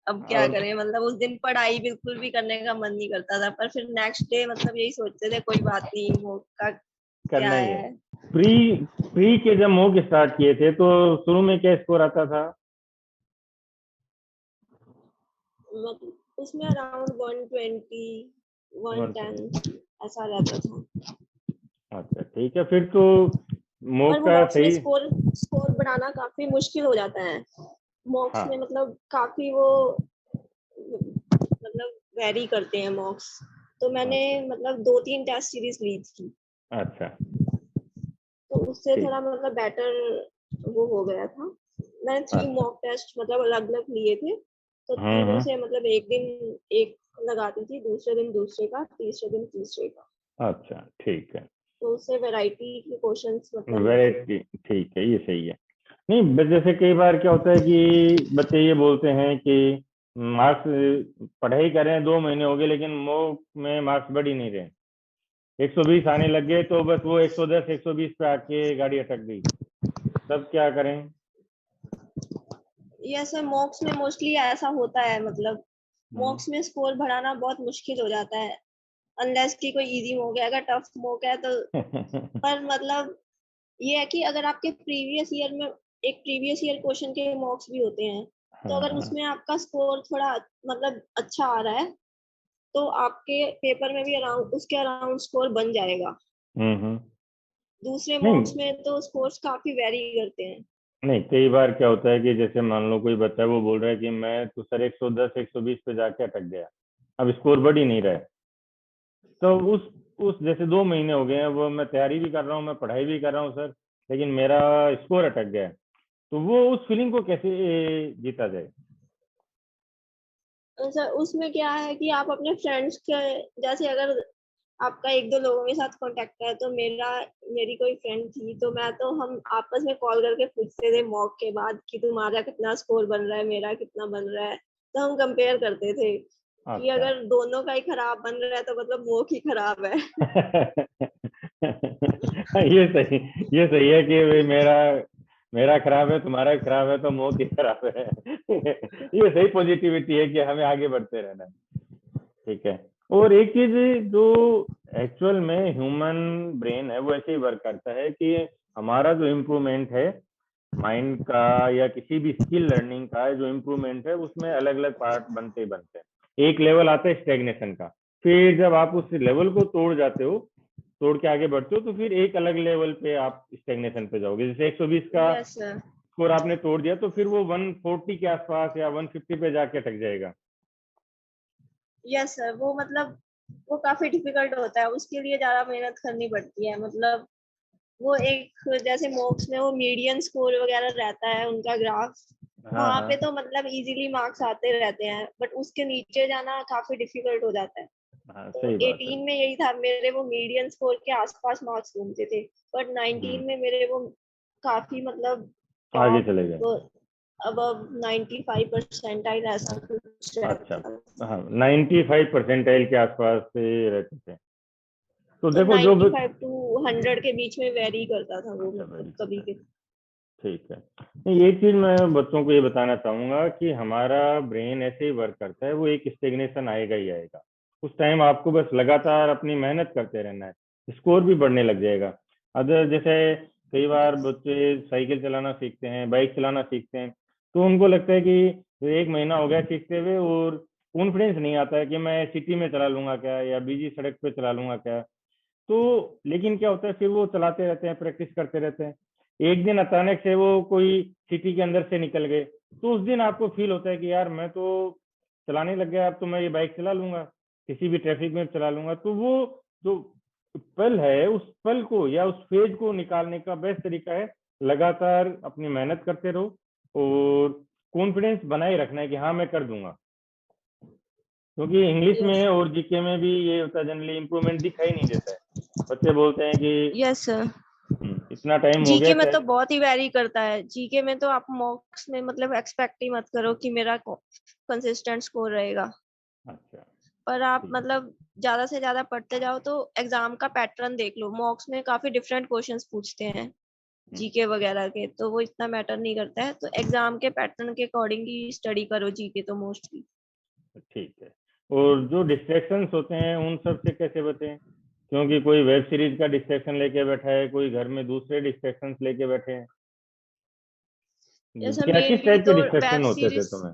S2: अब क्या
S1: और
S2: करें, मतलब उस दिन पढ़ाई बिल्कुल भी करने का मन नहीं करता था, पर फिर नेक्स्ट डे मतलब यही सोचते थे कोई बात नहीं, मौका क्या
S1: करना ही है।
S2: है।
S1: प्री प्री के जब मॉक स्टार्ट किए थे तो शुरू में क्या स्कोर आता था?
S2: मतलब उसमें अराउंड 120
S1: 120।
S2: 110 ऐसा रहता था।
S1: अच्छा, ठीक है, फिर तो
S2: पर
S1: मॉक
S2: वो
S1: का
S2: मॉक्स में
S1: सही।
S2: स्कोर स्कोर बढ़ाना काफी मुश्किल हो जाता है, मॉक्स में
S1: हाँ,
S2: मतलब काफी वो मतलब वेरी करते हैं मॉक्स। तो मैंने
S1: अच्छा,
S2: मतलब 2-3 टेस्ट सीरीज ली थी,
S1: अच्छा,
S2: तो उससे
S1: ठीक।
S2: थोड़ा मतलब बेटर वो हो गया था। मैंने 3
S1: अच्छा,
S2: मॉक टेस्ट मतलब अलग अलग लिए थे, तो
S1: हम्म,
S2: तीनों से मतलब एक दिन एक लगाती थी, दूसरे दिन दूसरे का, तीसरे दिन तीसरे का,
S1: अच्छा, ठीक है,
S2: तो उससे वैरायटी के क्वेश्चंस मतलब मिलते थे।
S1: वेराइटी, ठीक है, ये सही है। नहीं, जैसे कई बार क्या होता है कि बच्चे ये बोलते हैं कि मार्क्स पढ़ाई कर रहे हैं, 2 महीने हो गए, लेकिन मॉक में मार्क्स बढ़ ही नहीं रहे, 120 आने लग गए, तो बस वो 110 120 पे आके गाड़ी अटक गई, तब क्या करें?
S2: यस सर, मॉक्स में मोस्टली ऐसा होता है, मतलब मॉक्स में स्कोर बढ़ाना बहुत मुश्किल हो जाता है, अनलेस कि कोई इजी मॉक है। अगर टफ मॉक है तो पर मतलब ये है कि अगर आपके प्रीवियस ईयर क्वेश्चन के मॉक्स भी होते हैं, तो अगर
S1: हाँ,
S2: उसमें आपका स्कोर थोड़ा मतलब अच्छा आ रहा है, तो आपके पेपर में भी अराउंड उसके अराउंड स्कोर बन जाएगा।
S1: हम्म।
S2: दूसरे
S1: नहीं
S2: मॉक्स में तो स्कोर्स काफी वेरी करते हैं।
S1: नहीं, कई बार क्या होता है कि जैसे मान लो कोई बच्चा है, वो बोल रहा है कि मैं तो सर 110 120 पे जाके अटक गया, अब स्कोर बढ़ ही नहीं रहा है। तो उस जैसे 2 महीने हो गए हैं, वो मैं तैयारी भी कर रहा हूँ, मैं पढ़ाई भी कर रहा हूँ सर, लेकिन मेरा स्कोर अटक गया है। तो वो उस फीलिंग को कैसे जीता जाए?
S2: सर उसमें क्या है कि आप अपने फ्रेंड्स के, जैसे अगर आपका एक दो लोगों के साथ कांटेक्ट है, तो मेरी कोई फ्रेंड थी, तो हम आपस में कॉल करके पूछते थे मॉक के बाद कि तुम्हारा कितना स्कोर बन रहा है, मेरा कितना बन रहा है। तो हम कंपेयर करते थे कि
S1: अच्छा।
S2: अगर दोनों का ही खराब बन रहा है तो मतलब मॉक ही खराब है।
S1: ये सही है कि भाई मेरा मेरा खराब है, तुम्हारा खराब है, तो मौत ही खराब है। ये सही पॉजिटिविटी है कि हमें आगे बढ़ते रहना है। ठीक है। और एक चीज जो एक्चुअल में ह्यूमन ब्रेन है वो ऐसे ही वर्क करता है कि हमारा जो इम्प्रूवमेंट है माइंड का या किसी भी स्किल लर्निंग का जो इम्प्रूवमेंट है, उसमें अलग अलग पार्ट बनते ही बनते हैं। एक लेवल आता है स्टेग्नेशन का, फिर जब आप उस लेवल को तोड़ जाते हो, तोड़ के आगे बढ़ते हो, तो फिर एक अलग लेवल पे आप स्टेग्नेशन पे जाओगे। जैसे 120 का
S2: यस सर।
S1: स्कोर आपने तोड़ दिया, तो फिर वो 140 के आसपास या 150 पे जाके अटक जाएगा।
S2: यस सर, वो मतलब वो काफी डिफिकल्ट होता है, उसके लिए ज्यादा मेहनत करनी पड़ती है। मतलब वो एक जैसे मॉक्स में वो मीडियन स्कोर वगैरह रहता है उनका ग्राफ,
S1: हाँ
S2: वहां
S1: हाँ
S2: पे तो मतलब इजीली मार्क्स आते रहते हैं, बट उसके नीचे जाना काफी डिफिकल्ट हो जाता है।
S1: हाँ,
S2: तो
S1: सही बात है।
S2: 18 में यही था, मेरे वो मीडियन स्कोर के आसपास मार्क्स घूमते थे, बट
S1: हम्म,
S2: 19 में मेरे वो काफी मतलब
S1: आगे
S2: टॉप,
S1: चले गए।
S2: अब 95 परसेंटाइल ऐसा कुछ
S1: अच्छा।
S2: रहता था।
S1: हाँ, 95 परसेंटाइल के आसपास से रहते थे। तो
S2: तो
S1: देखो जो
S2: 95 टू 100 के बीच में वेरी करता था वो,
S1: अच्छा,
S2: मतलब
S1: वेरी
S2: कभी
S1: गुड।
S2: के।
S1: ठीक है। नहीं, एक चीज मैं बच्चों को ये बताना चाहूंगा कि हमारा ब्रेन ऐसे ही वर्क करता है, वो एक स्टेग्नेशन आएगा ही आएगा। उस टाइम आपको बस लगातार अपनी मेहनत करते रहना है, स्कोर भी बढ़ने लग जाएगा। अदर जैसे कई बार बच्चे साइकिल चलाना सीखते हैं, बाइक चलाना सीखते हैं, तो उनको लगता है कि 1 महीना हो गया सीखते हुए, और कॉन्फिडेंस नहीं आता है कि मैं सिटी में चला लूंगा क्या, या बिजी सड़क पे चला लूंगा क्या। तो लेकिन क्या होता है, फिर वो चलाते रहते हैं, प्रैक्टिस करते रहते हैं। एक दिन अचानक से वो कोई सिटी के अंदर से निकल गए, तो उस दिन आपको फील होता है कि यार मैं तो चलाने लग गया, अब तो मैं ये बाइक चला लूंगा, किसी भी ट्रैफिक में चला लूंगा। तो वो जो पल है, उस पल को या उस फेज को निकालने का बेस्ट तरीका है लगातार अपनी मेहनत करते रहो, और कॉन्फिडेंस बनाए रखना है कि हाँ मैं कर दूंगा। क्योंकि इंग्लिश
S2: यस।
S1: में और जीके में भी ये होता है, जनरली इंप्रूवमेंट दिखाई नहीं देता है। बच्चे बोलते हैं कि
S2: यस सर,
S1: इतना टाइम हो गया
S2: जीके में तो
S1: शायद।
S2: बहुत ही वेरी करता है। जीके में तो आप मॉक्स में मतलब एक्सपेक्ट ही मत करो कि मेरा कंसिस्टेंट स्कोर रहेगा।
S1: अच्छा।
S2: पर आप
S1: ठीक।
S2: मतलब ज्यादा से ज्यादा पढ़ते जाओ तो एग्जाम का पैटर्न देख लो, मॉक्स में काफी डिफरेंट क्वेश्चंस पूछते हैं
S1: हम्म,
S2: जीके वगैरह के, तो वो इतना मैटर नहीं करता है। तो एग्जाम के पैटर्न के अकॉर्डिंग ही स्टडी करो जीके तो मोस्टली।
S1: ठीक है। और जो डिस्ट्रैक्शंस होते हैं उन सब से कैसे बचें? क्योंकि कोई वेब सीरीज का डिस्ट्रैक्शन लेके बैठा है, कोई घर में दूसरे डिस्ट्रैक्शंस लेके बैठे हैं।
S2: जैसे
S1: क्या किस
S2: मेनली
S1: टाइप के
S2: तो वेब
S1: डिस्ट्रैक्शन होते थे
S2: सीरीज
S1: तुम्हें?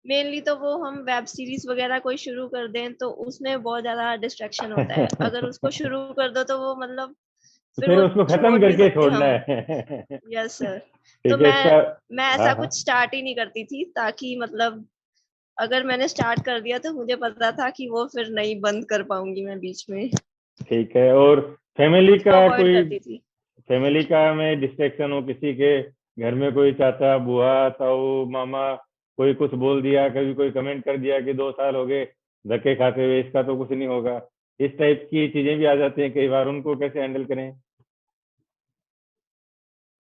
S2: मेनली तो वो हम वेब सीरीज वगैरह कोई शुरू कर दें तो उसमें बहुत ज्यादा डिस्ट्रैक्शन होता है। अगर उसको शुरू कर दो तो वो मतलब फिर
S1: फिर
S2: वो
S1: उसको खत्म
S2: छोड़ नहीं
S1: करके
S2: सकते
S1: छोड़ना
S2: हम।
S1: है।
S2: Yes sir. तो
S1: ठीक है इसका।
S2: मैं
S1: हाँ
S2: ऐसा
S1: हाँ।
S2: कुछ स्टार्ट ही नहीं करती थी, ताकि मतलब अगर मैंने स्टार्ट कर दिया तो मुझे पता था कि वो फिर नहीं बंद कर पाऊंगी मैं बीच में,
S1: ठीक है। और फैमिली
S2: उसको
S1: का
S2: अवॉइड
S1: कोई,
S2: करती थी।
S1: फैमिली का में डिस्ट्रैक्शन हो किसी के घर में, कोई चाचा बुआ ताऊ मामा, कोई कुछ बोल दिया, कभी कोई कमेंट कर दिया कि 2 साल हो गए धक्के खाते हुए, इसका तो कुछ नहीं होगा, इस टाइप की चीजें भी आ जाती हैं कई बार, उनको कैसे हैंडल करें?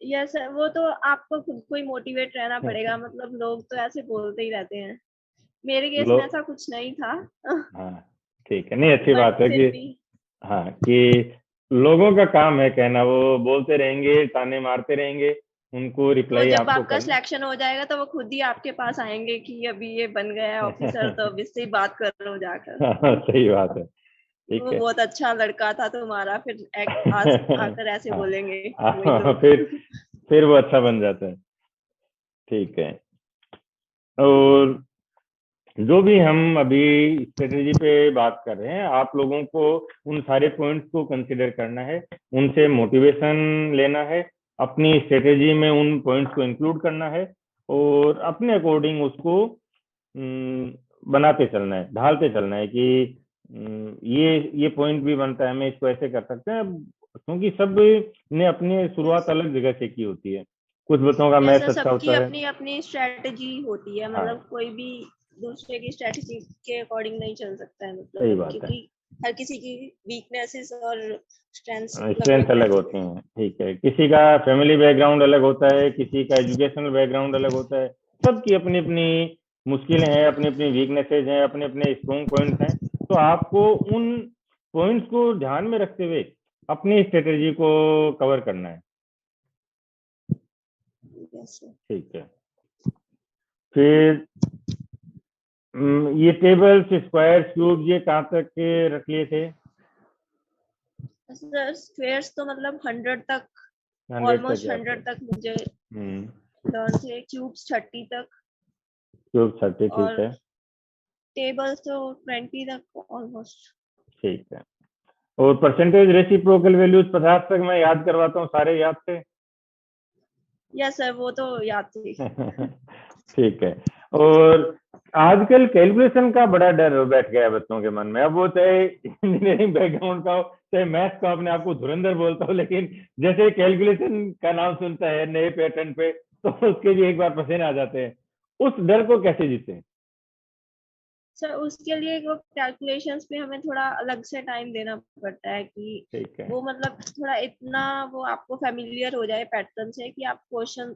S2: यस सर, वो तो आपको खुद को ही मोटिवेट रहना पड़ेगा, मतलब लोग तो ऐसे बोलते ही रहते हैं। मेरे केस
S1: लो
S2: में ऐसा कुछ नहीं था।
S1: हाँ, ठीक है। नहीं, अच्छी
S2: बट
S1: बात है
S2: फिर
S1: कि
S2: भी
S1: हाँ, कि लोगों का काम है कहना, वो बोलते रहेंगे, ताने मारते रहेंगे, उनको
S2: वो
S1: रिप्लाई
S2: जब
S1: आपको
S2: आपका
S1: करना।
S2: सिलेक्शन हो जाएगा तो वो खुद ही आपके पास आएंगे कि अभी ये बन गया है ऑफिसर, तो अब इससे ही बात कर लो जाकर।
S1: हाँ, सही बात है। ठीक
S2: वो
S1: है।
S2: बहुत अच्छा लड़का था तुम्हारा, फिर आज आकर ऐसे
S1: हाँ,
S2: बोलेंगे वही
S1: हाँ,
S2: लोग।
S1: फिर वो अच्छा बन जाता है। ठीक है। और जो भी हम अभी स्ट्रेटेजी पे बात कर रहे हैं, आप लोगों को उन सारे पॉइंट्स को कंसिडर करना है, उनसे मोटिवेशन लेना है, अपनी स्ट्रेटेजी में उन पॉइंट्स को इंक्लूड करना है और अपने अकॉर्डिंग उसको बनाते चलना है, ढालते चलना है कि ये पॉइंट भी बनता है, हमें इसको ऐसे कर सकते हैं। क्योंकि सब ने अपनी शुरुआत
S2: यस,
S1: अलग जगह से की होती है। कुछ बच्चों का
S2: यस
S1: मैथ्स
S2: सर,
S1: अच्छा
S2: सबकी
S1: होता है।
S2: अपनी अपनी स्ट्रेटजी होती है,
S1: हाँ,
S2: मतलब कोई भी दूसरे की स्ट्रेटजी के अकॉर्डिंग नहीं चल सकता है,
S1: सही
S2: मतलब
S1: बात है।
S2: क्योंकि हर किसी की वीकनेसेस और स्ट्रेंथ्स अलग
S1: स्ट्रेंथ
S2: अलग
S1: अलग
S2: रहती
S1: होती
S2: है।
S1: हैं। ठीक है, किसी का फैमिली बैकग्राउंड अलग होता है, किसी का एजुकेशनल बैकग्राउंड अलग होता है। सबकी अपनी अपनी मुश्किलें हैं, अपनी अपनी वीकनेसेस हैं, अपने अपने स्ट्रॉन्ग पॉइंट्स हैं। तो आपको उन पॉइंट्स को ध्यान में रखते हुए अपनी स्ट्रेटेजी को कवर करना है।
S2: Yes sir.
S1: ठीक है। फिर ये टेबल्स, स्क्वायर्स, क्यूब, ये कहाँ तक के रख लिए थे?
S2: सर स्क्वेयर्स तो मतलब 100 तक,
S1: 100 तक
S2: ऑलमोस्ट
S1: याद है।
S2: 100 तक मुझे
S1: हम्म।
S2: लर्न थे, क्यूब्स 30 तक
S1: क्यूब 30, ठीक
S2: और
S1: है।
S2: टेबल्स तो 20 तक ऑलमोस्ट।
S1: ठीक है। और परसेंटेज रेसिप्रोकल वैल्यूज 50 तक मैं याद करवाता हूँ, सारे याद थे?
S2: यस सर, वो तो याद थी।
S1: ठीक है। और आजकल कैलकुलेशन का बड़ा डर बैठ गया है बच्चों के मन में। अब वो चाहे इंजीनियरिंग बैकग्राउंड का हो, चाहे मैथ्स का, अपने आप को धुरंधर बोलता हो, लेकिन जैसे कैलकुलेशन का नाम सुनता है नए पैटर्न पे, तो उसके भी एक बार पसीने आ जाते हैं। उस डर को कैसे जीते?
S2: सर उसके लिए वो कैलकुलेशंस पे हमें थोड़ा अलग से टाइम देना पड़ता है कि
S1: ठीक है।
S2: वो मतलब थोड़ा इतना वो आपको फेमिलियर हो जाए पैटर्न से कि आप क्वेश्चन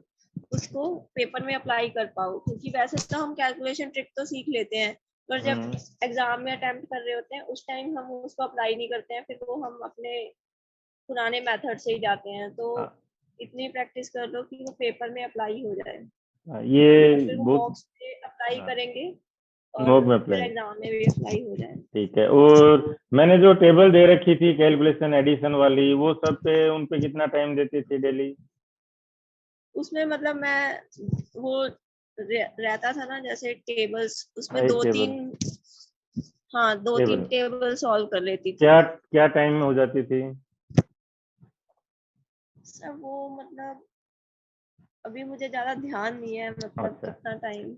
S2: उसको पेपर में अप्लाई कर पाओ, क्योंकि वैसे तो हम कैलकुलेशन ट्रिक तो सीख लेते हैं, पर जब
S1: हम्म।
S2: एग्जाम में अटेम्प्ट कर रहे होते हैं उस टाइम हम उसको अप्लाई नहीं करते हैं, फिर वो हम अपने पुराने मेथड से ही जाते हैं। तो
S1: हाँ,
S2: इतनी प्रैक्टिस कर लो कि वो पेपर में अप्लाई हो जाए,
S1: ये
S2: और फिर वो
S1: बहुत।
S2: मॉक्स पे अप्लाई
S1: हाँ,
S2: करेंगे और
S1: मॉक में
S2: फिर
S1: अप्लाई।
S2: एग्जाम में भी अप्लाई हो जाए।
S1: ठीक है। और मैंने जो टेबल दे रखी थी कैलकुलेशन एडिशन वाली, वो सब पे उन पे कितना टाइम देती थी डेली?
S2: उसमें मतलब मैं वो रहता था ना, जैसे टेबल्स उसमें
S1: एक
S2: दो
S1: टेबल।
S2: तीन, हाँ दो तीन
S1: टेबल
S2: टेबल सॉल्व कर लेती थी।
S1: क्या क्या टाइम में हो जाती थी?
S2: सब वो मतलब अभी मुझे ज्यादा ध्यान नहीं है मतलब
S1: अच्छा,
S2: कितना टाइम।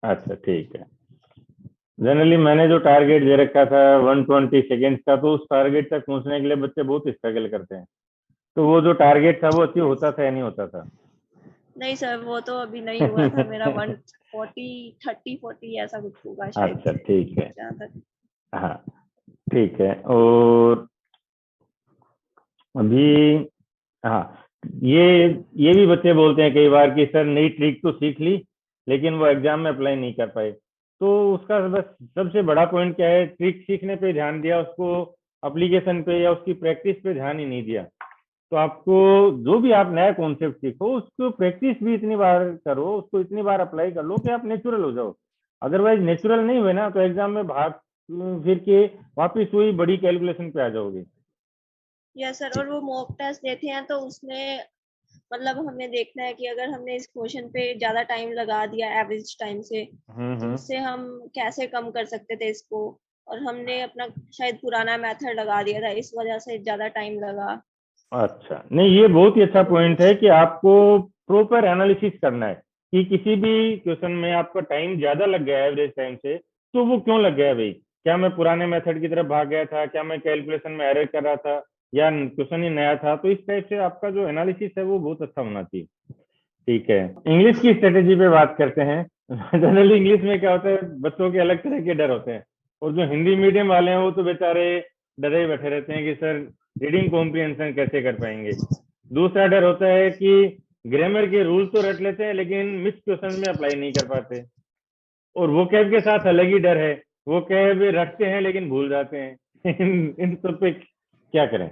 S1: अच्छा, ठीक है। जनरली मैंने जो टारगेट दे रखा था 120 सेकेंड्स का, तो उस टारगेट तक पहुंचने के लिए बच्चे बहुत स्ट्रगल करते हैं। तो वो जो टारगेट था वो अचीव
S2: यस,
S1: होता था या नहीं होता था?
S2: नहीं सर वो तो अभी नहीं हुआ था मेरा, 140 30 40 ऐसा कुछ होगा शायद,
S1: अच्छा, ठीक है।
S2: जहाँ तक।
S1: हाँ, ठीक है। और अभी, हाँ, ये ये भी बच्चे बोलते हैं कई बार कि सर नई ट्रिक तो सीख ली, लेकिन वो एग्जाम में अप्लाई नहीं कर पाए। तो उसका बस सबसे बड़ा पॉइंट क्या है, ट्रिक सीखने पे ध्यान दिया, उसको एप्लीकेशन पे या उसकी प्रैक्टिस पे ध्यान ही नहीं दिया। तो आपको जो भी आप नया कॉन्सेप्ट सीखो, उसको प्रैक्टिस भी इतनी बार करो, उसको इतनी बार अप्लाई कर लो कि आप नेचुरल हो जाओ। अदरवाइज नेचुरल नहीं हुए ना, तो एग्जाम में भाग फिर के वापिस वही बड़ी कैलकुलेशन पे आ जाओगे।
S2: यस सर, और वो मॉक टेस्ट देते हैं तो उसमें मतलब हमें देखना है कि अगर हमने इस क्वेश्चन पे ज्यादा टाइम लगा दिया एवरेज टाइम से, तो
S1: हम्म।
S2: उससे हम कैसे कम कर सकते थे इसको, और हमने अपना शायद पुराना मेथड लगा दिया था इस वजह से ज्यादा टाइम लगा।
S1: अच्छा, नहीं, ये बहुत ही अच्छा
S2: तो
S1: पॉइंट है
S2: उस
S1: कि आपको प्रॉपर एनालिसिस करना है कि किसी भी क्वेश्चन में आपका टाइम ज्यादा लग गया एवरेज टाइम से, तो वो क्यों लग गया भाई? क्या मैं पुराने मेथड की तरफ भाग गया था, क्या मैं कैलकुलेशन में एरर कर रहा था, या क्वेश्चन ही नया था? तो इस टाइप से आपका जो एनालिसिस है वो बहुत अच्छा होना चाहिए। ठीक है। इंग्लिश की स्ट्रेटेजी पे बात करते हैं। जनरली इंग्लिश में क्या होता है, बच्चों के अलग तरह के डर होते हैं, और जो हिंदी मीडियम वाले हैं वो तो बेचारे डरे ही बैठे रहते हैं कि सर रीडिंग कॉम्प्रिहेंशन कैसे कर पाएंगे। दूसरा डर होता है कि ग्रामर के रूल तो रट लेते हैं लेकिन मिस क्वेश्चन में अप्लाई नहीं कर पाते। और वो कैब के साथ अलग ही डर है, वो कैब रटते हैं लेकिन भूल जाते हैं। इन सब पे क्या करें?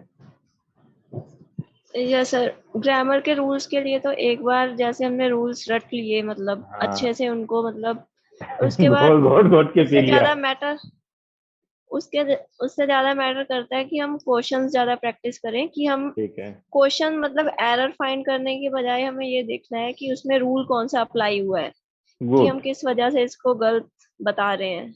S2: यस सर, ग्रामर के रूल्स के लिए तो एक बार जैसे हमने रूल्स रट लिए, मतलब
S1: हाँ।
S2: अच्छे से उनको, मतलब उसके बाद
S1: घोट घोट घोट के पी
S2: उससे
S1: लिया।
S2: ज्यादा मैटर उसके उससे ज्यादा मैटर करता है कि हम क्वेश्चंस ज्यादा प्रैक्टिस करें, कि हम
S1: ठीक है।
S2: क्वेश्चन मतलब एरर फाइंड करने के बजाय हमें ये देखना है कि उसमें रूल कौन सा अप्लाई हुआ है, कि
S1: गुड।
S2: हम किस वजह से इसको गलत बता रहे हैं,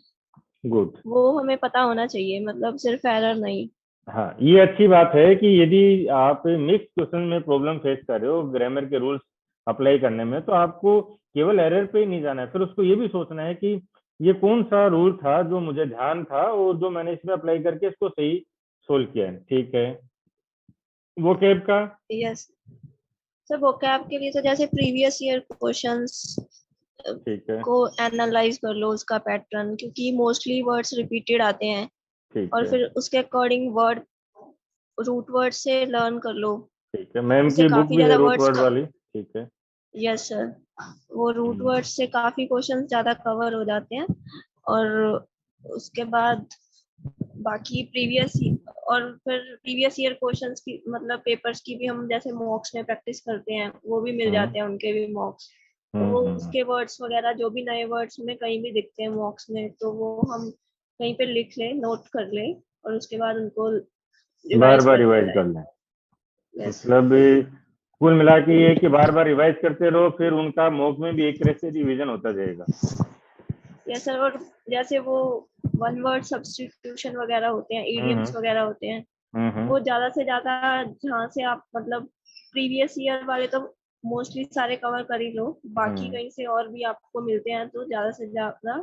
S1: गुड।
S2: वो हमें पता होना चाहिए, मतलब सिर्फ एरर नहीं।
S1: हाँ, ये अच्छी बात है कि यदि आप मिक्स क्वेश्चन में प्रॉब्लम फेस कर रहे हो ग्रामर के रूल्स अप्लाई करने में, तो आपको केवल एरर पे ही नहीं जाना है, फिर उसको ये भी सोचना है कि ये कौन सा रूल था जो मुझे ध्यान था और जो मैंने इसमें अप्लाई करके इसको सही सोल्व किया है। ठीक है। वो कैब का।
S2: यस सर, वोकैब के लिए तो जैसे प्रीवियस ईयर क्वेश्चंस
S1: ठीक है।
S2: को एनालाइज कर लो, उसका पैटर्न, क्योंकि मोस्टली वर्ड्स रिपीटेड आते हैं,
S1: ठीक
S2: और
S1: है।
S2: फिर उसके अकॉर्डिंग वर्ड रूट वर्ड से लर्न कर लो।
S1: ठीक है, मैम
S2: उससे
S1: की बुक
S2: काफी
S1: भी है
S2: ज्यादा
S1: रूट
S2: वर्ड्स
S1: वर्ड वाली। ठीक है।
S2: यस सर, वो रूट
S1: हम्म।
S2: वर्ड से काफी क्वेश्चंस ज्यादा कवर हो जाते हैं। और उसके बाद बाकी और फिर प्रीवियस ईयर क्वेश्चंस की, मतलब पेपर्स की भी हम जैसे मॉक्स में प्रैक्टिस करते हैं, वो भी मिल
S1: हम्म।
S2: जाते हैं, उनके भी मॉक्स। तो वो
S1: हम्म।
S2: उसके वर्ड्स वगैरह जो भी नए वर्ड्स में कहीं भी दिखते हैं मॉक्स में, तो वो हम कहीं पे लिख लें, नोट कर लें, और उसके बाद उनको
S1: बार
S2: रिवाइज
S1: बार
S2: करते
S1: रिवाइज
S2: रहे।
S1: कर लें।
S2: यस।
S1: मतलब कुल मिला के ये है कि बार बार रिवाइज करते रहो, फिर उनका मॉक में भी एक तरह से रिवीजन होता जाएगा।
S2: यस सर, और जैसे वो वन वर्ड सब्स्टिट्यूशन वगैरह होते हैं,
S1: हम्म।
S2: इडियम्स वगैरह होते हैं,
S1: हम्म।
S2: वो ज्यादा से ज्यादा जहाँ से आप मतलब प्रीवियस ईयर वाले तो मोस्टली सारे कवर कर ही लो, बाकी
S1: हम्म।
S2: कहीं से और भी आपको मिलते हैं तो ज्यादा से ज्यादा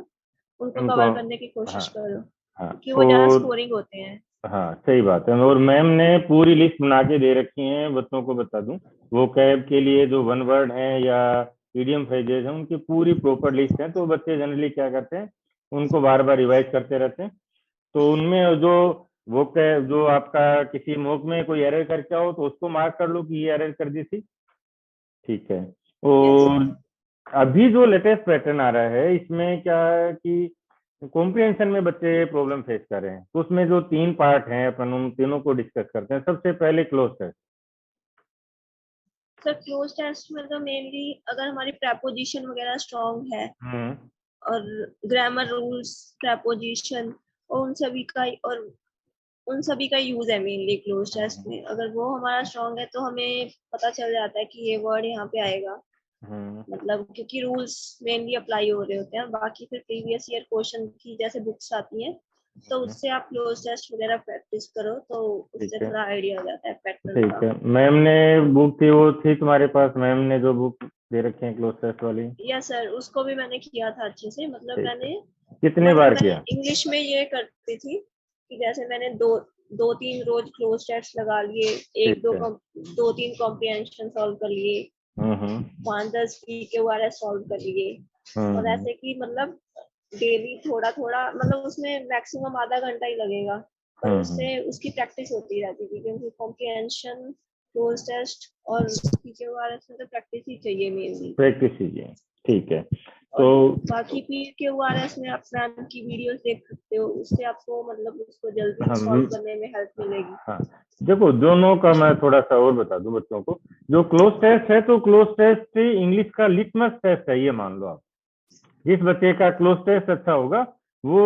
S2: उनको
S1: उनको।
S2: कवर करने की
S1: हाँ।
S2: कोशिश करो,
S1: हाँ।
S2: क्योंकि वो ज्यादा
S1: और
S2: स्कोरिंग होते हैं।
S1: हाँ, सही बात है। और मैम ने पूरी लिस्ट बना के दे रखी है, बच्चों को बता दूं, वो कैब के लिए जो वन वर्ड है या ईडियम फ्रेजेज हैं उनकी पूरी प्रॉपर लिस्ट है, तो बच्चे जनरली क्या करते हैं, उनको बार बार रिवाइज करते रहते हैं। तो उनमें जो वो जो आपका किसी मॉक में कोई एरर करके आओ तो उसको मार्क कर लो कि ये एरर कर दी थी। ठीक है।
S2: यस।
S1: और अभी जो लेटेस्ट पैटर्न आ रहा है इसमें क्या है कि कॉम्प्रिहेंशन में बच्चे प्रॉब्लम फेस कर रहे हैं, तो उसमें जो तीन पार्ट हैं अपन उन तीनों को डिस्कस करते हैं। सबसे पहले close test.
S2: Sir close test में तो मेनली अगर हमारी प्रेपोजिशन वगैरह स्ट्रांग है,
S1: हम्म।
S2: और ग्रामर रूल्स, प्रेपोजिशन, और उन सभी का यूज है मेनली क्लोज टेस्ट में। अगर वो हमारा स्ट्रांग है तो हमें पता चल जाता है कि ये वर्ड यहाँ पे आएगा,
S1: हम्म।
S2: मतलब क्योंकि रूल्स मेनली अप्लाई हो रहे होते हैं। बाकी फिर प्रीवियस ईयर क्वेश्चन की जैसे बुक्स आती हैं, तो उससे आप क्लोज टेस्ट वगैरह प्रैक्टिस करो, तो
S1: ठीक
S2: उससे
S1: है।
S2: थोड़ा आइडिया हो जाता है पैटर्न
S1: ठीक
S2: का।
S1: है, मैम ने बुक थी वो थी तुम्हारे पास, मैम ने जो बुक दे रखे हैं क्लोज टेस्ट वाली।
S2: यस सर, उसको भी मैंने किया था अच्छे से,
S1: ठीक है। कितनी बार
S2: मैं
S1: किया।
S2: इंग्लिश में ये करती थी कि जैसे मैंने दो दो तीन रोज क्लोज टेस्ट लगा लिए,
S1: ठीक है।
S2: दो तीन कॉम्प्रिहेंशन सॉल्व कर लिए,
S1: हम्म।
S2: 5-10 PQRS सॉल्व कर लिए। और
S1: हम्म।
S2: ऐसे कि मतलब डेली थोड़ा थोड़ा, मतलब उसमें मैक्सिमम आधा घंटा ही लगेगा, पर
S1: हम्म।
S2: उससे उसकी प्रैक्टिस होती रहती थी, क्योंकि कॉम्प्रिहेंशन, क्लोज टेस्ट और PQRS में तो प्रैक्टिस ही चाहिए मेनली।
S1: प्रैक्टिस कीजिए। ठीक है। तो
S2: और बाकी PQRS में आप मैम की वीडियोस देख सकते हो, उससे आपको मतलब उसको जल्दी सॉल्व
S1: हम
S2: करने में हेल्प मिलेगी।
S1: हाँ, देखो दोनों का मैं थोड़ा सा और बता दूं बच्चों को। जो क्लोज टेस्ट है तो क्लोज टेस्ट इंग्लिश का लिटमस टेस्ट है, ये मान लो आप। जिस बच्चे का क्लोज टेस्ट अच्छा होगा वो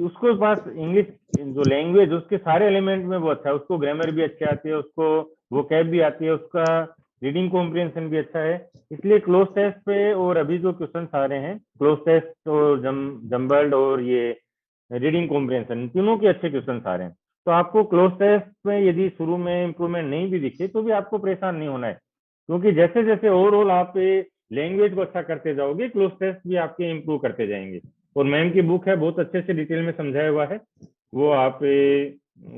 S1: उसको पास इंग्लिश जो लैंग्वेज उसके सारे एलिमेंट में वो अच्छा है, उसको ग्रामर भी अच्छी आती है, उसको वोकैब भी आती है, उसका रीडिंग कॉम्प्रिहेंशन भी अच्छा है। इसलिए क्लोज टेस्ट पे और अभी जो क्वेश्चन आ रहे हैं क्लोज टेस्ट और जम्बल्ड और ये रीडिंग कॉम्प्रिहेंशन, तीनों के अच्छे क्वेश्चन आ रहे हैं। तो आपको क्लोज टेस्ट में यदि शुरू में इंप्रूवमेंट नहीं भी दिखे तो भी आपको परेशान नहीं होना है, क्योंकि जैसे जैसे ओवरऑल आप लैंग्वेज को अच्छा करते जाओगे क्लोज टेस्ट भी आपके इम्प्रूव करते जाएंगे। और मैम की बुक है, बहुत अच्छे से डिटेल में समझाया हुआ है, वो आप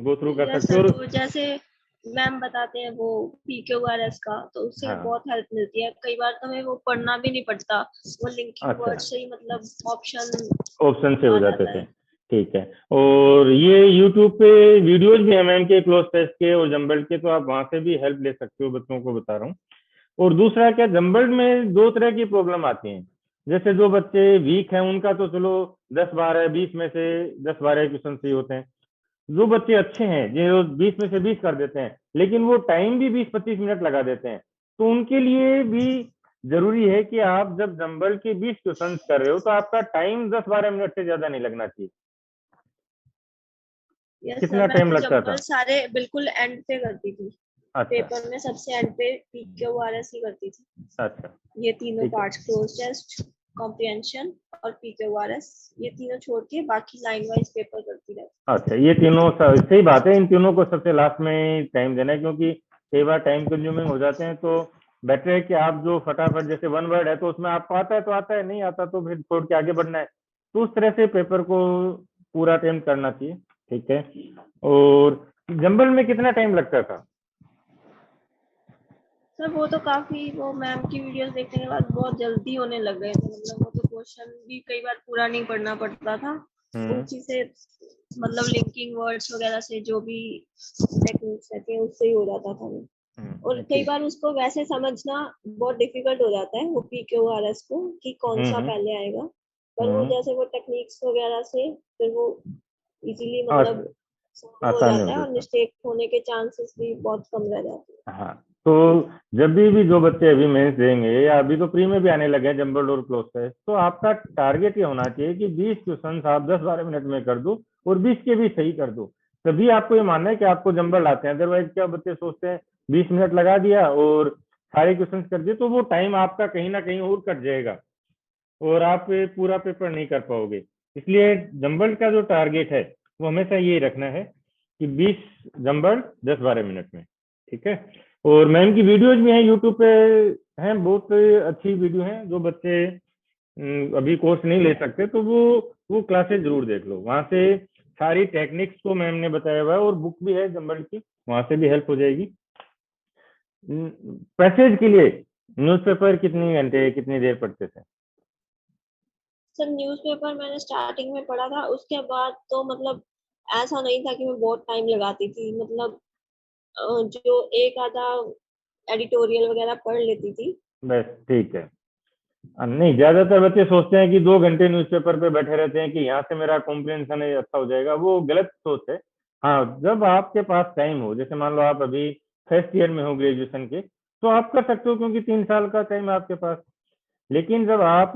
S1: गो थ्रू कर
S2: यस
S1: सकते हो।
S2: सर,
S1: और
S2: वो जैसे मैम बताते हैं वो PQRS का, तो उससे
S1: हाँ।
S2: बहुत हेल्प मिलती है। कई बार तो हमें वो पढ़ना भी नहीं पड़ता, वो लिंकिंग
S1: अच्छा,
S2: वर्ड से ही मतलब ऑप्शन
S1: ऑप्शन से हो
S2: आ
S1: जाते
S2: जाता
S1: थे।
S2: है।
S1: ठीक है। और ये यूट्यूब पे वीडियोज भी हैं मैम के क्लोज टेस्ट के और जम्बल्ड के, तो आप वहां से भी हेल्प ले सकते हो, बच्चों को बता रहा हूँ। और दूसरा क्या, जम्बल्ड में दो तरह की प्रॉब्लम आती हैं। जैसे जो बच्चे वीक हैं उनका तो चलो 10-12 20 में से 10-12 क्वेश्चन सही होते हैं। जो बच्चे अच्छे हैं, जो 20 में से 20 कर देते हैं, लेकिन वो टाइम भी 20-25 मिनट लगा देते हैं, तो उनके लिए भी जरूरी है कि आप जब जंबल के 20 क्वेश्चन कर रहे हो तो आपका टाइम 10-12 मिनट से ज्यादा नहीं लगना चाहिए।
S2: यस सर,
S1: कितना
S2: मैं
S1: टाइम
S2: तो
S1: लगता
S2: जंबल
S1: था?
S2: सारे बिल्कुल एंड पे करती थी।
S1: अच्छा
S2: पेपर में सबसे एंड पे PQRS ही करती थी।
S1: अच्छा,
S2: ये तीनों
S1: ठीक है।
S2: पार्ट्स, क्लोज टेस्ट, कॉम्प्रिहेंशन और PQRS, ये तीनों छोड़ के बाकी लाइन वाइज पेपर करती रहती।
S1: अच्छा, ये तीनों सही बात है, इन तीनों को सबसे लास्ट में टाइम देना है, क्योंकि कई बार टाइम कंज्यूमिंग हो जाते हैं। तो बेटर है कि आप जो फटाफट, जैसे वन वर्ड है तो उसमें आपको आता है तो आता है, नहीं आता तो फिर छोड़ के आगे बढ़ना है, तो उस तरह से पेपर को पूरा टाइम करना चाहिए। ठीक है। और जंबल में कितना टाइम लगता था?
S2: सर वो तो काफी, वो मैम की वीडियोस देखने के बाद बहुत जल्दी होने लग गए थे। मतलब वो तो क्वेश्चन भी कई बार पूरा नहीं पढ़ना पड़ता था, उसी से मतलब लिंकिंग वर्ड्स वगैरह से जो भी टेक्निक्स रहती है उससे ही हो जाता था वो। और कई
S1: ठीक।
S2: बार उसको वैसे समझना बहुत डिफिकल्ट हो जाता है, वो PQRS को, कि कौन सा पहले आएगा। पर वो जैसे वो टेक्निक्स वगैरह से फिर वो इजीली मतलब सॉल्व हो
S1: आसानी हो
S2: जाता है और
S1: जाता है।
S2: मिस्टेक होने के चांसेस भी बहुत कम रह जाते हैं।
S1: हाँ, तो जब भी जो बच्चे अभी मेंस देंगे या अभी तो प्री में भी आने लगे हैं जंबल और क्लोज टेस्ट, तो आपका टारगेट ये होना चाहिए कि 20 क्वेश्चन आप 10-12 मिनट में कर दो और 20 के भी सही कर दो। तभी आपको ये मानना है कि आपको जंबल आते हैं। अदरवाइज क्या बच्चे सोचते हैं 20 मिनट लगा दिया और सारे क्वेश्चन कर दिए, तो वो टाइम आपका कहीं ना कहीं और कट जाएगा और आप पूरा पेपर नहीं कर पाओगे। इसलिए जंबल का जो टारगेट है वो हमेशा ये रखना है कि 20 जंबल 10-12 मिनट में। ठीक है। और मैम की वीडियोज भी हैं यूट्यूब पे, हैं बहुत अच्छी वीडियो हैं। जो बच्चे अभी कोर्स नहीं ले सकते तो वो क्लासेस जरूर देख लो, वहां से सारी टेक्निक्स को मैम ने बताया हुआ है, और बुक भी है जंबल की, वहां से भी हेल्प हो जाएगी। पैसेज के लिए न्यूज़पेपर कितनी घंटे कितनी देर पढ़ते थे?
S2: सर न्यूज़पेपर मैंने स्टार्टिंग में पढ़ा था, उसके बाद तो मतलब ऐसा नहीं था कि मैं बहुत टाइम लगाती थी। मतलब जो एक आधा एडिटोरियल वगैरह पढ़ लेती थी।
S1: बस ठीक है। नहीं, ज्यादातर बच्चे सोचते हैं कि 2 घंटे न्यूज़पेपर पे बैठे रहते हैं कि यहाँ से मेरा कॉम्प्रिहेंशन है अच्छा हो जाएगा, वो गलत सोच है। हाँ, जब आपके पास टाइम हो, जैसे मान लो आप अभी फर्स्ट ईयर में हो ग्रेजुएशन के, तो आप कर सकते हो क्योंकि 3 साल का टाइम है आपके पास। लेकिन जब आप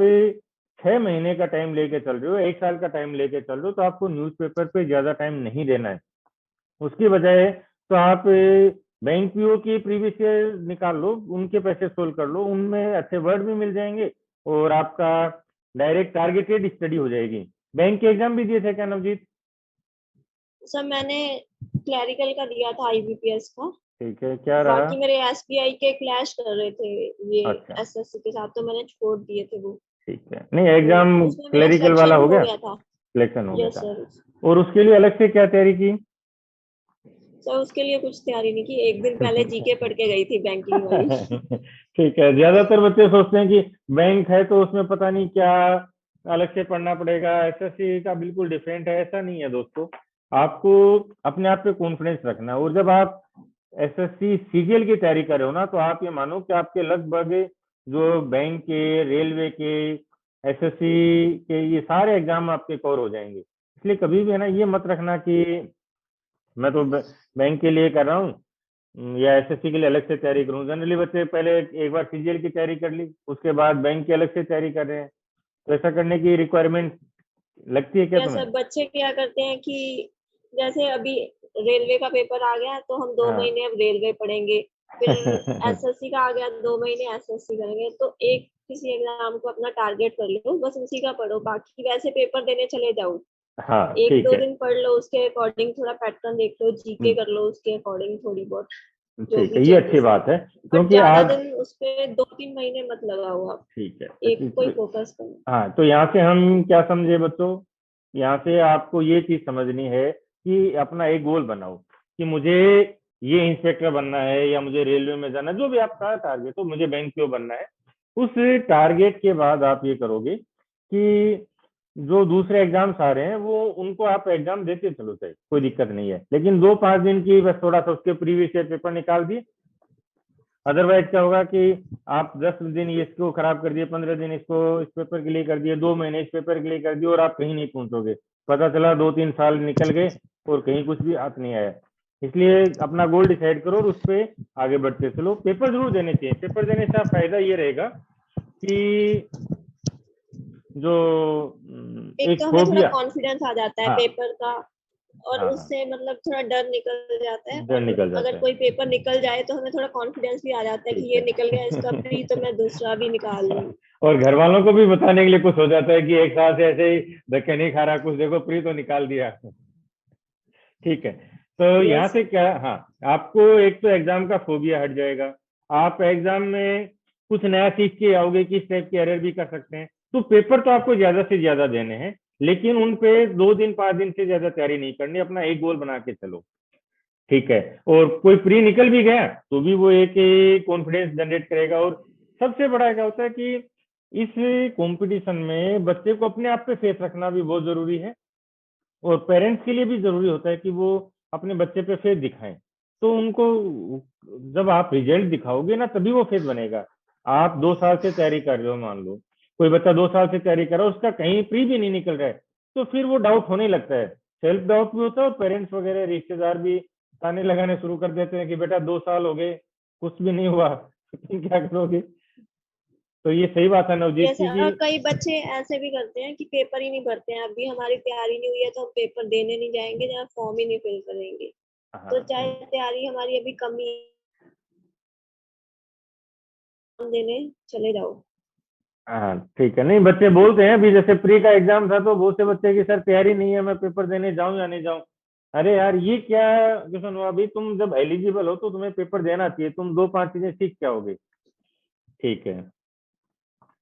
S1: 6 महीने का टाइम लेके चल रहे हो, 1 साल का टाइम लेके चल रहे हो, तो आपको न्यूज़पेपर पे ज्यादा टाइम नहीं देना है। उसकी बजाय तो आप बैंक पीओ की प्रीवियस ईयर निकाल लो, उनके पैसे सोल्व कर लो, उनमें अच्छे वर्ड भी मिल जाएंगे और आपका डायरेक्ट टारगेटेड स्टडी हो जाएगी। बैंक के एग्जाम भी दिए थे क्या नवजीत?
S2: सर मैंने क्लैरिकल का दिया था, IBPS का।
S1: ठीक है, क्या रहा?
S2: बाकी मेरे SBI के क्लैश कर रहे थे ये
S1: अच्छा,
S2: SSC के साथ, तो मैंने छोड़ दिए थे वो।
S1: ठीक है। नहीं,
S2: तो
S1: एग्जाम
S2: उसमें मेरा
S1: क्लरिकल वाला
S2: सिलेक्शन
S1: हो
S2: हो
S1: गया?
S2: गया था।
S1: सिलेक्शन हो गया
S2: यस
S1: था।
S2: सर।
S1: और उसके लिए अलग से क्या तैयारी की?
S2: सर उसके लिए कुछ तैयारी नहीं की, एक दिन पहले GK पढ़ के गई थी बैंकिंग वाली।
S1: ठीक है। ज्यादातर बच्चे सोचते हैं कि बैंक है तो उसमें पता नहीं क्या अलग से पढ़ना पड़ेगा, एसएससी का बिल्कुल डिफरेंट है। ऐसा नहीं है दोस्तों, आपको अपने आप पे कॉन्फिडेंस रखना है। और जब आप एसएससी सीजीएल की तैयारी कर रहे हो ना, तो आप ये मानो कि आपके लगभग जो बैंक के, रेलवे के, एसएससी के, ये सारे एग्जाम आपके कवर हो जाएंगे। इसलिए कभी भी है ना, ये मत रखना कि मैं तो बैंक के लिए कर रहा हूँ या एसएससी के लिए अलग से तैयारी करूँ। जनरली बच्चे पहले एक बार सीजीएल की तैयारी कर ली, उसके बाद बैंक की अलग से तैयारी कर रहे हैं। तो ऐसा करने की रिक्वायरमेंट लगती है क्या
S2: या
S1: तुम्हें?
S2: सब बच्चे क्या करते हैं कि जैसे अभी रेलवे का पेपर आ गया तो हम 2 महीने अब रेलवे पढ़ेंगे, फिर SSC का आ गया 2 महीने SSC करेंगे। तो एक किसी एग्जाम को अपना टारगेट कर लो, बस उसी का पढ़ो, बाकी वैसे पेपर देने चले जाओ।
S1: हाँ,
S2: एक
S1: ठीक
S2: दो
S1: है।
S2: दिन पढ़ लो, उसके अकॉर्डिंग थोड़ा पैटर्न देख लो, GK कर लो उसके अकॉर्डिंग थोड़ी बहुत जो
S1: ठीक
S2: भी
S1: है, ये अच्छी
S2: चेंजेस है।
S1: बात है
S2: बट
S1: क्योंकि
S2: ज्यादा
S1: आज,
S2: दिन उस पे 2-3 महीने मत लगाओ आप,
S1: ठीक है।
S2: एक कोई फोकस करो।
S1: हाँ, तो यहाँ से हम क्या समझे बच्चों, यहाँ से आपको ये चीज समझनी है कि अपना एक गोल बनाओ कि मुझे ये इंस्पेक्टर बनना है या मुझे रेलवे में जाना है, जो भी आपका टारगेट हो, मुझे बैंक क्यों बनना है। उस टारगेट के बाद आप ये करोगे कि जो दूसरे एग्जाम्स आ रहे हैं वो उनको आप एग्जाम देते चलो, चाहिए कोई दिक्कत नहीं है, लेकिन 2-5 दिन की बस थोड़ा सा उसके प्रीवियस ईयर पेपर निकाल दिए। अदरवाइज क्या होगा कि आप 10 दिन इसको खराब कर दिए, 15 दिन इसको इस पेपर के लिए कर दिए, 2 महीने इस पेपर के लिए कर दिए और आप कहीं नहीं पहुंचोगे। पता चला 2-3 साल निकल गए और कहीं कुछ भी हाथ नहीं आया। इसलिए अपना गोल डिसाइड करो और उस पर आगे बढ़ते चलो। पेपर जरूर देने चाहिए। पेपर देने से फायदा ये रहेगा कि जो
S2: एक
S1: एक
S2: तो हमें थोड़ा
S1: फोबिया,
S2: कॉन्फिडेंस आ जाता है
S1: हाँ
S2: पेपर का, और
S1: हाँ हाँ,
S2: उससे मतलब थोड़ा डर निकल जाता है।
S1: डर
S2: और
S1: निकल
S2: अगर
S1: जाता है।
S2: कोई पेपर निकल जाए तो हमें थोड़ा कॉन्फिडेंस भी आ जाता है कि
S1: ठीक
S2: ये
S1: है।
S2: निकल गया इसका प्री, तो मैं दूसरा भी निकाल लूं।
S1: और घर वालों को भी बताने के लिए कुछ हो जाता है कि एक साल से ऐसे ही धक्के नहीं खा रहा, कुछ देखो प्री तो निकाल दिया। ठीक है। तो यहाँ
S2: यस।
S1: से क्या, हाँ, आपको एक तो एग्जाम का फोबिया हट जाएगा। आप एग्जाम में कुछ नया सीख के आओगे कि इस टाइप के एरर भी कर सकते हैं। तो पेपर तो आपको ज्यादा से ज्यादा देने हैं, लेकिन उन पे 2 दिन 5 दिन से ज्यादा तैयारी नहीं करनी। अपना एक गोल बना के चलो। ठीक है। और कोई प्री निकल भी गया तो भी वो एक कॉन्फिडेंस जनरेट करेगा। और सबसे बड़ा क्या होता है कि इस कंपटीशन में बच्चे को अपने आप पे फेथ रखना भी बहुत जरूरी है। और पेरेंट्स के लिए भी जरूरी होता है कि वो अपने बच्चे पे फेथ दिखाएं। तो उनको जब आप रिजल्ट दिखाओगे ना, तभी वो फेथ बनेगा। आप 2 साल से तैयारी कर रहे हो, मान लो कोई बच्चा 2 साल से तैयारी कर रहा है, उसका कहीं प्री भी नहीं निकल रहा है, तो फिर वो डाउट होने लगता है। सेल्फ डाउट भी होता है, और पेरेंट्स वगैरह रिश्तेदार भी ताने लगाने शुरू कर देते हैं कि बेटा 2 साल हो गए, कुछ भी नहीं हुआ, तुम क्या करोगे। तो ये सही बात है नवजीत
S2: यस।
S1: की कि
S2: और कई बच्चे ऐसे भी करते हैं कि पेपर ही नहीं भरते हैं, अभी हमारी तैयारी नहीं हुई है तो हम पेपर देने नहीं जाएंगे, जहाँ फॉर्म ही नहीं फिल करेंगे। तो
S1: हाँ
S2: चाहे तैयारी हमारी अभी कम ही, हम देने चले जाओ।
S1: हाँ, ठीक है। नहीं, बच्चे बोलते हैं, अभी जैसे प्री का एग्जाम था तो बहुत से बच्चे की सर तैयारी नहीं है, मैं पेपर देने जाऊं या नहीं जाऊं। अरे यार, ये क्या क्वेश्चन हुआ? अभी तुम जब एलिजिबल हो तो तुम्हें पेपर देना चाहिए, तुम 2 5 चीजें सीख के आओगे। ठीक है।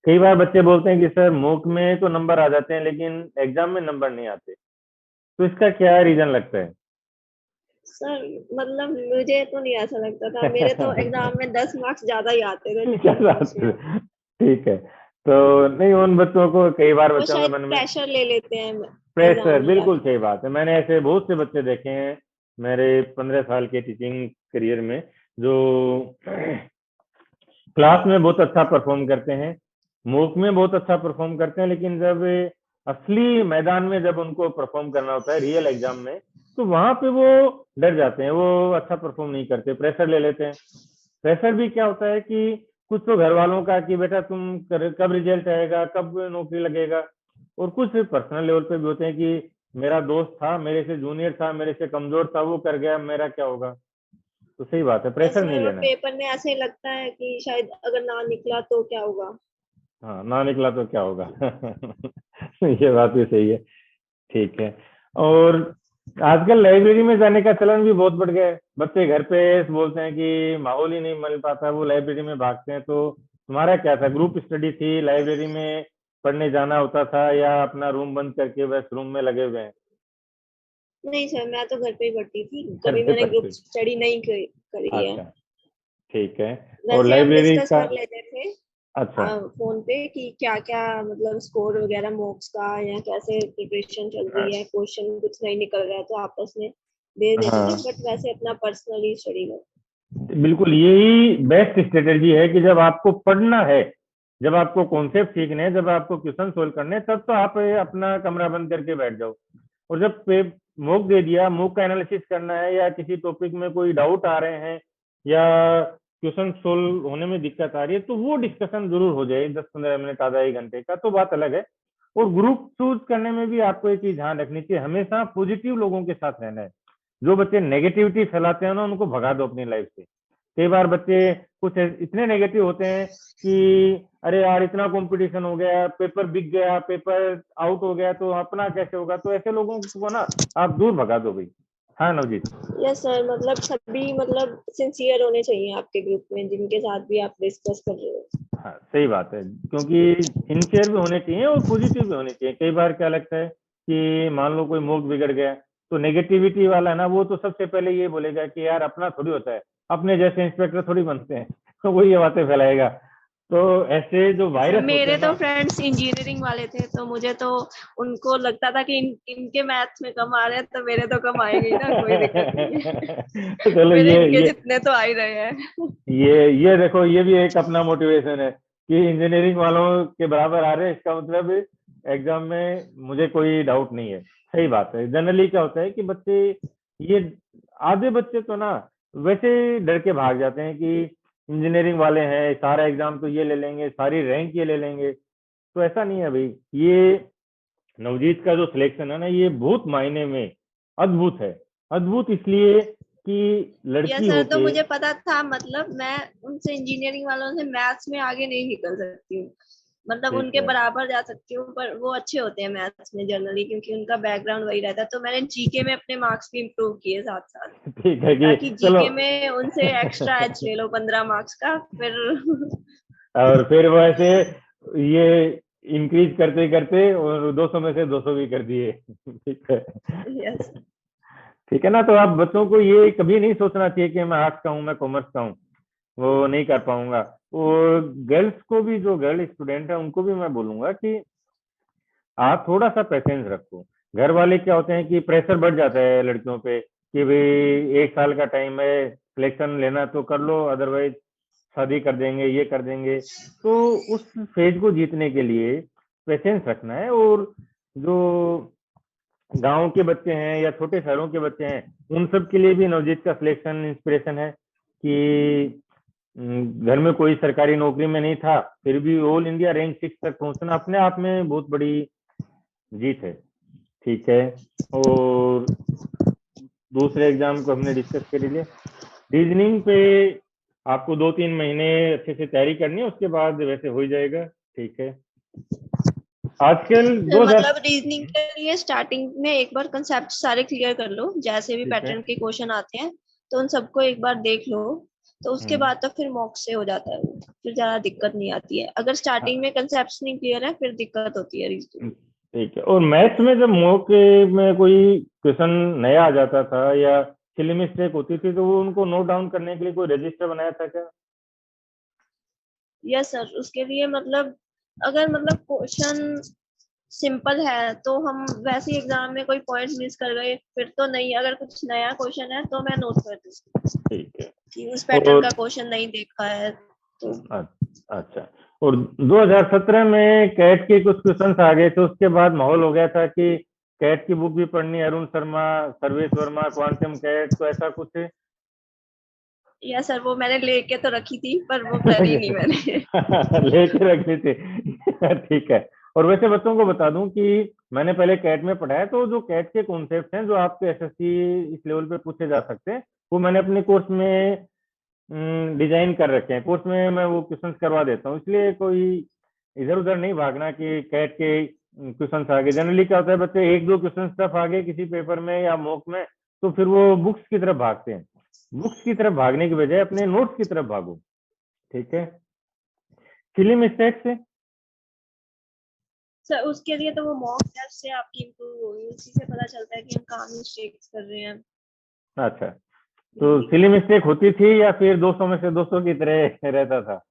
S1: कई बार बच्चे बोलते हैं कि सर मॉक में तो नंबर आ जाते हैं लेकिन एग्जाम में नंबर नहीं आते, तो इसका क्या रीजन लगता
S2: सर मतलब मुझे तो नहीं ऐसा लगता था, मेरे तो
S1: है?
S2: एग्जाम में 10 मार्क्स ज्यादा ही आते थे
S1: क्या
S2: जितने
S1: बात
S2: मार्क्स में
S1: है?
S2: आते।
S1: ठीक है। तो नहीं, उन बच्चों को, कई बार
S2: वो
S1: बच्चों के
S2: शायद
S1: मन में
S2: प्रेशर ले लेते हैं एग्जाम
S1: प्रेशर,
S2: में
S1: बिल्कुल
S2: जाके।
S1: सही बात है। मैंने ऐसे बहुत से बच्चे देखे हैं मेरे 15 साल के टीचिंग करियर में, जो क्लास में बहुत अच्छा परफॉर्म करते हैं, मूक में बहुत अच्छा परफॉर्म करते हैं, लेकिन जब असली मैदान में जब उनको परफॉर्म करना होता है रियल एग्जाम में, तो वहां पे वो डर जाते हैं, वो अच्छा परफॉर्म नहीं करते, प्रेशर ले लेते हैं। प्रेशर भी क्या होता है कि कुछ तो घर वालों का कि बेटा तुम कब रिजल्ट आएगा, कब नौकरी लगेगा। और कुछ पर्सनल लेवल पे भी होते हैं कि मेरा दोस्त था, मेरे से जूनियर था, मेरे से कमजोर था, वो कर गया, मेरा क्या होगा। तो सही बात है, प्रेशर नहीं
S2: सर और
S1: लेना है।
S2: पेपर में ऐसे ही लगता है कि शायद अगर ना निकला तो क्या होगा।
S1: हाँ, ना निकला तो क्या होगा। ये बात भी सही है। ठीक है। और आजकल लाइब्रेरी में जाने का चलन भी बहुत बढ़ गया है। बच्चे घर पे बोलते हैं कि माहौल ही नहीं मिल पाता, वो लाइब्रेरी में भागते हैं। तो तुम्हारा क्या था, ग्रुप स्टडी थी, लाइब्रेरी में पढ़ने जाना होता था, या अपना रूम बंद करके बस रूम में लगे हुए हैं?
S2: नहीं सर, मैं तो घर पे ही पढ़ती थी,
S1: घर
S2: कभी
S1: पे
S2: मैंने ग्रुप
S1: पढ़ते?
S2: स्टडी नहीं करी है।
S1: अच्छा, ठीक है। और
S2: वैसे हम
S1: लाइब्रेरी
S2: डिस्कस
S1: का?
S2: कर लेते थे
S1: अच्छा।
S2: फोन पे कि क्या क्या मतलब स्कोर वगैरह मॉक्स का, या कैसे प्रिपरेशन चल रही है, क्वेश्चन कुछ नहीं निकल रहा है तो आपस में दे देते थे,
S1: हाँ,
S2: बट वैसे अपना पर्सनली स्टडी में।
S1: बिल्कुल यही बेस्ट स्ट्रेटेजी है कि जब आपको पढ़ना है, जब आपको कॉन्सेप्ट सीखने हैं, जब आपको क्वेश्चन सोल्व करने हैं, तब तो आप अपना कमरा बंद करके बैठ जाओ। और जब मॉक दे दिया, मॉक का एनालिसिस करना है, या किसी टॉपिक में कोई डाउट आ रहे हैं, या क्वेश्चन सोल्व होने में दिक्कत आ रही है, तो वो डिस्कशन जरूर हो जाए 10 15 मिनट, आधा 1 घंटे का, तो बात अलग है। और ग्रुप चूज करने में भी आपको एक चीज ध्यान रखनी चाहिए, हमेशा पॉजिटिव लोगों के साथ रहना है। जो बच्चे नेगेटिविटी फैलाते हैं ना, उनको भगा दो अपनी लाइफ से। कई बार बच्चे कुछ इतने नेगेटिव होते हैं कि अरे यार इतना कंपटीशन हो गया, पेपर बिक गया, पेपर आउट हो गया, तो अपना कैसे होगा। तो ऐसे लोगों को ना आप दूर भगा दो भाई। हाँ नवजीत।
S2: यस सर, मतलब सभी मतलब सिंसियर होने चाहिए आपके ग्रुप में जिनके साथ भी आप डिस्कस कर रहे हो।
S1: हाँ, सही बात है, क्योंकि सिंसियर भी होने चाहिए और पॉजिटिव भी होने चाहिए। कई बार क्या लगता है कि मान लो कोई मूड बिगड़ गया, तो नेगेटिविटी वाला है ना, वो तो सबसे पहले ये बोलेगा कि यार अपना थोड़ी होता है, अपने जैसे इंस्पेक्टर थोड़ी बनते हैं। तो वो ये बातें फैलाएगा। तो ऐसे जो
S2: सर
S1: वायरस होते
S2: मेरे
S1: हैं
S2: तो
S1: ना।
S2: फ्रेंड्स इंजीनियरिंग वाले थे, तो मुझे तो उनको लगता था कि इनके मैथ्स में कम आ रहे हैं तो मेरे तो कम आएंगे ही ना, कोई दिक्कत नहीं है।
S1: चलो,
S2: मेरे इनके
S1: ये
S2: जितने तो आ ही रहे हैं।
S1: ये देखो, ये भी एक अपना मोटिवेशन है कि इंजीनियरिंग वालों के बराबर आ रहे हैं, इसका मतलब एग्जाम में मुझे कोई डाउट नहीं है। सही बात है। जनरली क्या होता है कि बच्चे, ये आधे बच्चे तो ना वैसे डर के भाग जाते हैं कि इंजीनियरिंग वाले हैं, सारा एग्जाम तो ये ले लेंगे, सारी रैंक ये ले लेंगे। तो ऐसा नहीं है भाई। ये नवजीत का जो सिलेक्शन है ना, ये बहुत मायने में अद्भुत है। अद्भुत इसलिए कि
S2: यस
S1: लड़की
S2: सर, तो
S1: होके,
S2: मुझे पता था, मतलब मैं उनसे, इंजीनियरिंग वालों से मैथ्स में आगे नहीं निकल सकती हूँ। मतलब
S1: ठीक
S2: उनके
S1: है।
S2: बराबर जा सकती हूँ, पर वो अच्छे होते हैं मैथ्स में जनरली, क्योंकि उनका बैकग्राउंड वही रहता है। तो मैंने जीके में अपने मार्क्स भी इम्प्रूव किए साथ साथ,
S1: ठीक है कि
S2: ताकि
S1: चलो।
S2: जीके में उनसे एक्स्ट्रा एच ले लो 15 मार्क्स का फिर।
S1: और फिर वो ऐसे ये इंक्रीज करते करते और 200 में से 200 भी कर दिए। ठीक है।
S2: यस।
S1: ठीक है ना। तो आप बच्चों को ये कभी नहीं सोचना चाहिए कि मैं आर्ट्स का हूँ, मैं कॉमर्स का हूँ, वो नहीं कर पाऊंगा। और गर्ल्स को भी, जो गर्ल स्टूडेंट है उनको भी मैं बोलूंगा कि आप थोड़ा सा पेशेंस रखो। घर वाले क्या होते हैं कि प्रेशर बढ़ जाता है लड़कियों पे कि भाई 1 साल का टाइम है, सिलेक्शन लेना तो कर लो, अदरवाइज शादी कर देंगे, ये कर देंगे। तो उस फेज को जीतने के लिए पेशेंस रखना है। और जो गांव के बच्चे हैं या छोटे शहरों के बच्चे हैं, उन सब के लिए भी नवजीत का सिलेक्शन इंस्पिरेशन है कि घर में कोई सरकारी नौकरी में नहीं था, फिर भी ऑल इंडिया रैंक 6 तक पहुंचना अपने आप में बहुत बड़ी जीत है। ठीक है। और दूसरे एग्जाम को हमने डिस्कस कर लिया। रीजनिंग पे आपको 2-3 महीने अच्छे से तैयारी करनी है, उसके बाद वैसे हो ही जाएगा। ठीक है। आजकल
S2: तो
S1: 2000।
S2: मतलब रीजनिंग के लिए स्टार्टिंग में एक बार कंसेप्ट सारे क्लियर कर लो, जैसे भी
S1: ठीक है।
S2: पैटर्न के क्वेश्चन आते हैं तो उन सबको एक बार देख लो। तो उसके
S1: हम्म।
S2: बाद तो फिर मॉक से हो जाता है वो, फिर ज्यादा दिक्कत नहीं आती है। अगर स्टार्टिंग
S1: हाँ,
S2: में कंसेप्ट नहीं क्लियर है फिर दिक्कत होती है रीजनिंग में।
S1: ठीक है। और मैथ्स में जब मॉक में कोई क्वेश्चन नया आ जाता था या सिली मिस्टेक होती थी, तो वो उनको नोट डाउन करने के लिए कोई रजिस्टर बनाया था क्या?
S2: यस सर, उसके लिए मतलब अगर मतलब क्वेश्चन सिंपल है तो हम वैसे ही एग्जाम में कोई पॉइंट मिस कर गए फिर तो नहीं, अगर कुछ नया क्वेश्चन है तो मैं नोट कर दूँ
S1: ठीक है।
S2: कि उस पैटर्न
S1: और
S2: का क्वेश्चन नहीं देखा है तो।
S1: अच्छा। और 2017 में कैट के कुछ क्वेश्चंस आ गए थे, उसके बाद माहौल हो गया था कि कैट की बुक भी पढ़नी, अरुण शर्मा, सर्वेश वर्मा, क्वांटम कैट, तो ऐसा कुछ है?
S2: या सर, वो मैंने लेके तो रखी थी पर वो करी नहीं मैंने।
S1: लेके रख लेते। ठीक है। और वैसे बच्चों को बता दूं कि मैंने पहले कैट में पढ़ा है, तो जो कैट के कॉन्सेप्ट हैं जो आपके एसएससी इस लेवल पे पूछे जा सकते हैं, वो मैंने अपने कोर्स में डिजाइन कर रखे हैं। कोर्स में मैं वो क्वेश्चंस करवा देता हूँ, इसलिए कोई इधर उधर नहीं भागना कि कैट के क्वेश्चंस आ गए। जनरली क्या होता है, बच्चे 1-2 क्वेश्चन टफ आ गए किसी पेपर में या मॉक में, तो फिर वो बुक्स की तरफ भागते हैं। बुक्स की तरफ भागने की बजाय अपने नोट्स की तरफ भागो। ठीक है। सिली मिस्टेक से।
S2: सर उसके लिए तो वो मॉक टेस्ट से आपकी इम्प्रूव होगी, उसी से पता चलता है कि हम कहाँ मिस्टेक्स कर रहे हैं
S1: अच्छा। तो
S2: हिंदी
S1: सिली
S2: में।
S1: मिस्टेक होती थी या फिर 200 में से 200 की तरह रहता था?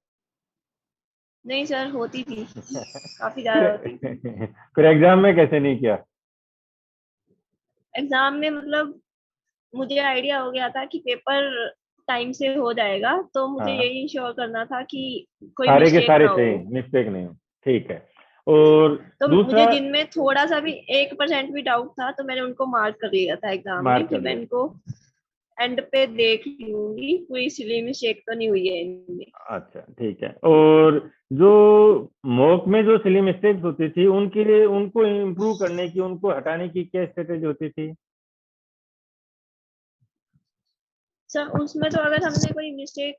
S2: नहीं सर, होती थी, काफी ज्यादा होती थी।
S1: फिर एग्जाम में कैसे नहीं किया?
S2: एग्जाम में मतलब मुझे आइडिया हो गया था कि पेपर टाइम से हो जाएगा, तो मुझे
S1: हाँ,
S2: यही इंश्योर करना था कि कोई
S1: सारे के
S2: मिस्टेक
S1: सारे
S2: ना
S1: सही,
S2: हो।
S1: मिस्टेक नहीं हो। ठीक है। और
S2: तो
S1: दूसरा,
S2: मुझे जिनमें थोड़ा सा भी 1% भी डाउट था तो मैंने उनको मार्क कर लिया था एग्जाम में
S1: मार्क
S2: कि
S1: कर
S2: मैं
S1: दिया।
S2: इनको एंड पे देख लूंगी, कोई सिली मिस्टेक तो नहीं हुई है इनमें।
S1: अच्छा, ठीक है। और जो मॉक में जो सिली मिस्टेक्स होती थी, उनके लिए, उनको इम्प्रूव करने की, उनको हटाने की क्या स्ट्रेटेजी होती थी?
S2: सर उसमें तो अगर हमने कोई मिस्टेक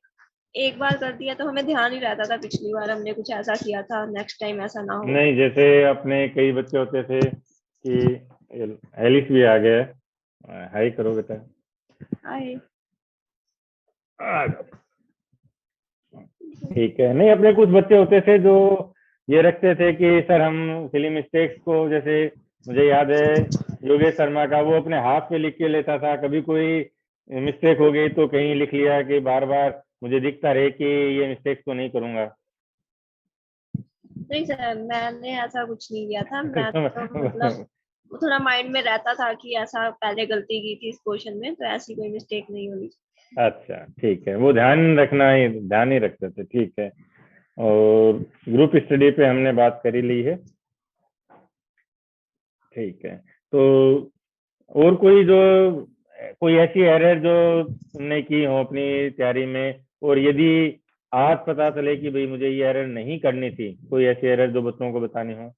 S2: एक बार कर दिया तो हमें ध्यान ही रहता था पिछली बार हमने कुछ ऐसा किया था, नेक्स्ट टाइम ऐसा ना हो।
S1: नहीं, जैसे अपने कई बच्चे होते थे कि एलिस भी आ गया है, हाई करो बेटा।
S2: आए।
S1: आ जाओ। ठीक है। नहीं, अपने कुछ बच्चे होते थे जो ये रखते थे कि सर हम फिल्म मिस्टेक्स को, जैसे मुझे याद है योगेश शर्मा का, वो अपने हाथ पे लिख के लेता था। कभी कोई मिस्टेक हो गई तो कहीं लिख लिया कि बार बार मुझे दिखता रहे कि ये मिस्टेक्स को नहीं करूंगा।
S2: नहीं सर, मैंने ऐसा कुछ नहीं किया था। मैं तो मतलब वो थोड़ा माइंड में रहता था कि ऐसा पहले गलती की थी इस क्वेश्चन में, तो ऐसी कोई मिस्टेक नहीं होनी।
S1: अच्छा, ठीक है। वो ध्यान ही रखते थे। ठीक है। और ग्रुप स्टडी पे हमने बात कर ही ली है। ठीक है। तो और कोई ऐसी एरर जो तुमने की हो अपनी तैयारी में, और यदि आज पता चले कि भाई मुझे ये एरर नहीं करनी थी, कोई ऐसी एरर जो बच्चों को बतानी हो?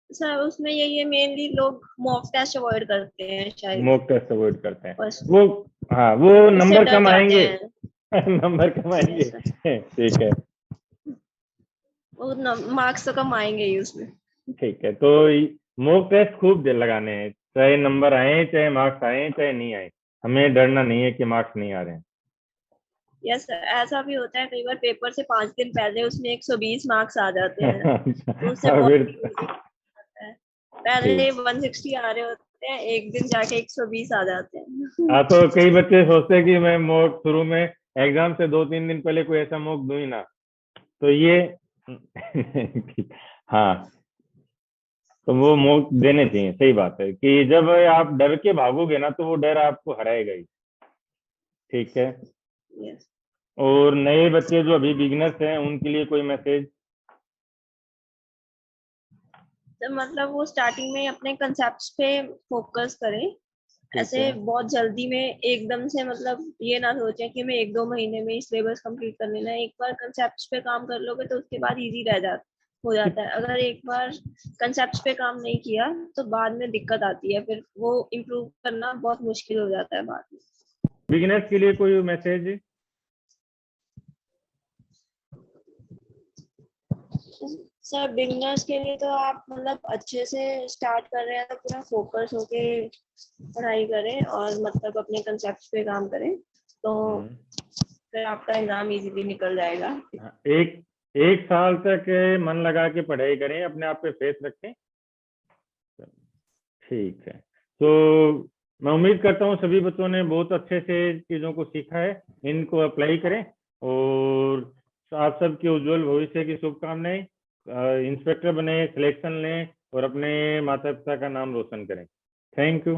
S2: सर उसमें यही है, मेनली लोग मॉक टेस्ट अवॉइड करते हैं शायद,
S1: मॉक टेस्ट अवॉइड करते हैं
S2: बस
S1: वो। हाँ, वो
S2: उससे
S1: नंबर
S2: डर
S1: कम
S2: जाते
S1: आएंगे।
S2: हैं।
S1: नंबर कम आएंगे।
S2: यस सर,
S1: ठीक है।
S2: वो मार्क्स तो कम आएंगे ही उसमें।
S1: ठीक है, तो मॉक टेस्ट खूब दिल लगाने हैं, चाहे नंबर आए, चाहे मार्क्स आए, चाहे नहीं आए। हमें डरना नहीं है कि मार्क्स नहीं आ रहे हैं।
S2: यस सर, ऐसा भी होता है कई बार पेपर से 5 दिन पहले उसमें 120 मार्क्स आ जाते हैं, तो उससे
S1: और
S2: बहुत
S1: फिर
S2: confusing होता है। पहले
S1: ठीक।
S2: 160 आ रहे होते हैं, एक दिन जाके 120 आ जाते हैं।
S1: हाँ, तो कई बच्चे सोचते हैं कि मैं मॉक शुरू में एग्जाम से 2-3 दिन पहले कोई ऐसा मॉक दूं ही ना, तो ये हाँ, तो वो मौत देने चाहिए। सही बात है कि जब आप डर के भागोगे ना, तो वो डर आपको हराएगा ही। ठीक है।
S2: यस,
S1: और नए बच्चे जो अभी बिगिनर्स हैं, उनके लिए कोई मैसेज?
S2: तो मतलब वो स्टार्टिंग में अपने कंसेप्ट्स पे फोकस करें।
S1: ठीक
S2: ऐसे
S1: है।
S2: बहुत जल्दी में एकदम से मतलब ये ना सोचें कि मैं 1-2 महीने में ही सिलेबस कंप्लीट कर लेना है। एक बार कंसेप्ट्स पे काम कर लोगे तो उसके बाद इजी हो जाता है। अगर एक बार कंसेप्ट्स पे काम नहीं किया तो बाद में दिक्कत आती है, फिर वो इम्प्रूव करना बहुत मुश्किल हो जाता है बाद में।
S1: बिगिनर्स के लिए कोई मैसेज?
S2: सर बिगनर्स के लिए तो आप मतलब अच्छे से स्टार्ट कर रहे हैं तो पूरा फोकस होके पढ़ाई करें और मतलब अपने कंसेप्ट पे काम करें, तो फिर आपका एग्जाम इजीली निकल जाएगा।
S1: एक एक साल तक मन लगा के पढ़ाई करें, अपने आप पे फेथ रखें। ठीक है। तो मैं उम्मीद करता हूँ सभी बच्चों ने बहुत अच्छे से चीज़ों को सीखा है। इनको अप्लाई करें, और आप सबके उज्जवल भविष्य की शुभकामनाएं। इंस्पेक्टर बने, सिलेक्शन लें, और अपने माता पिता का नाम रोशन करें। Thank you.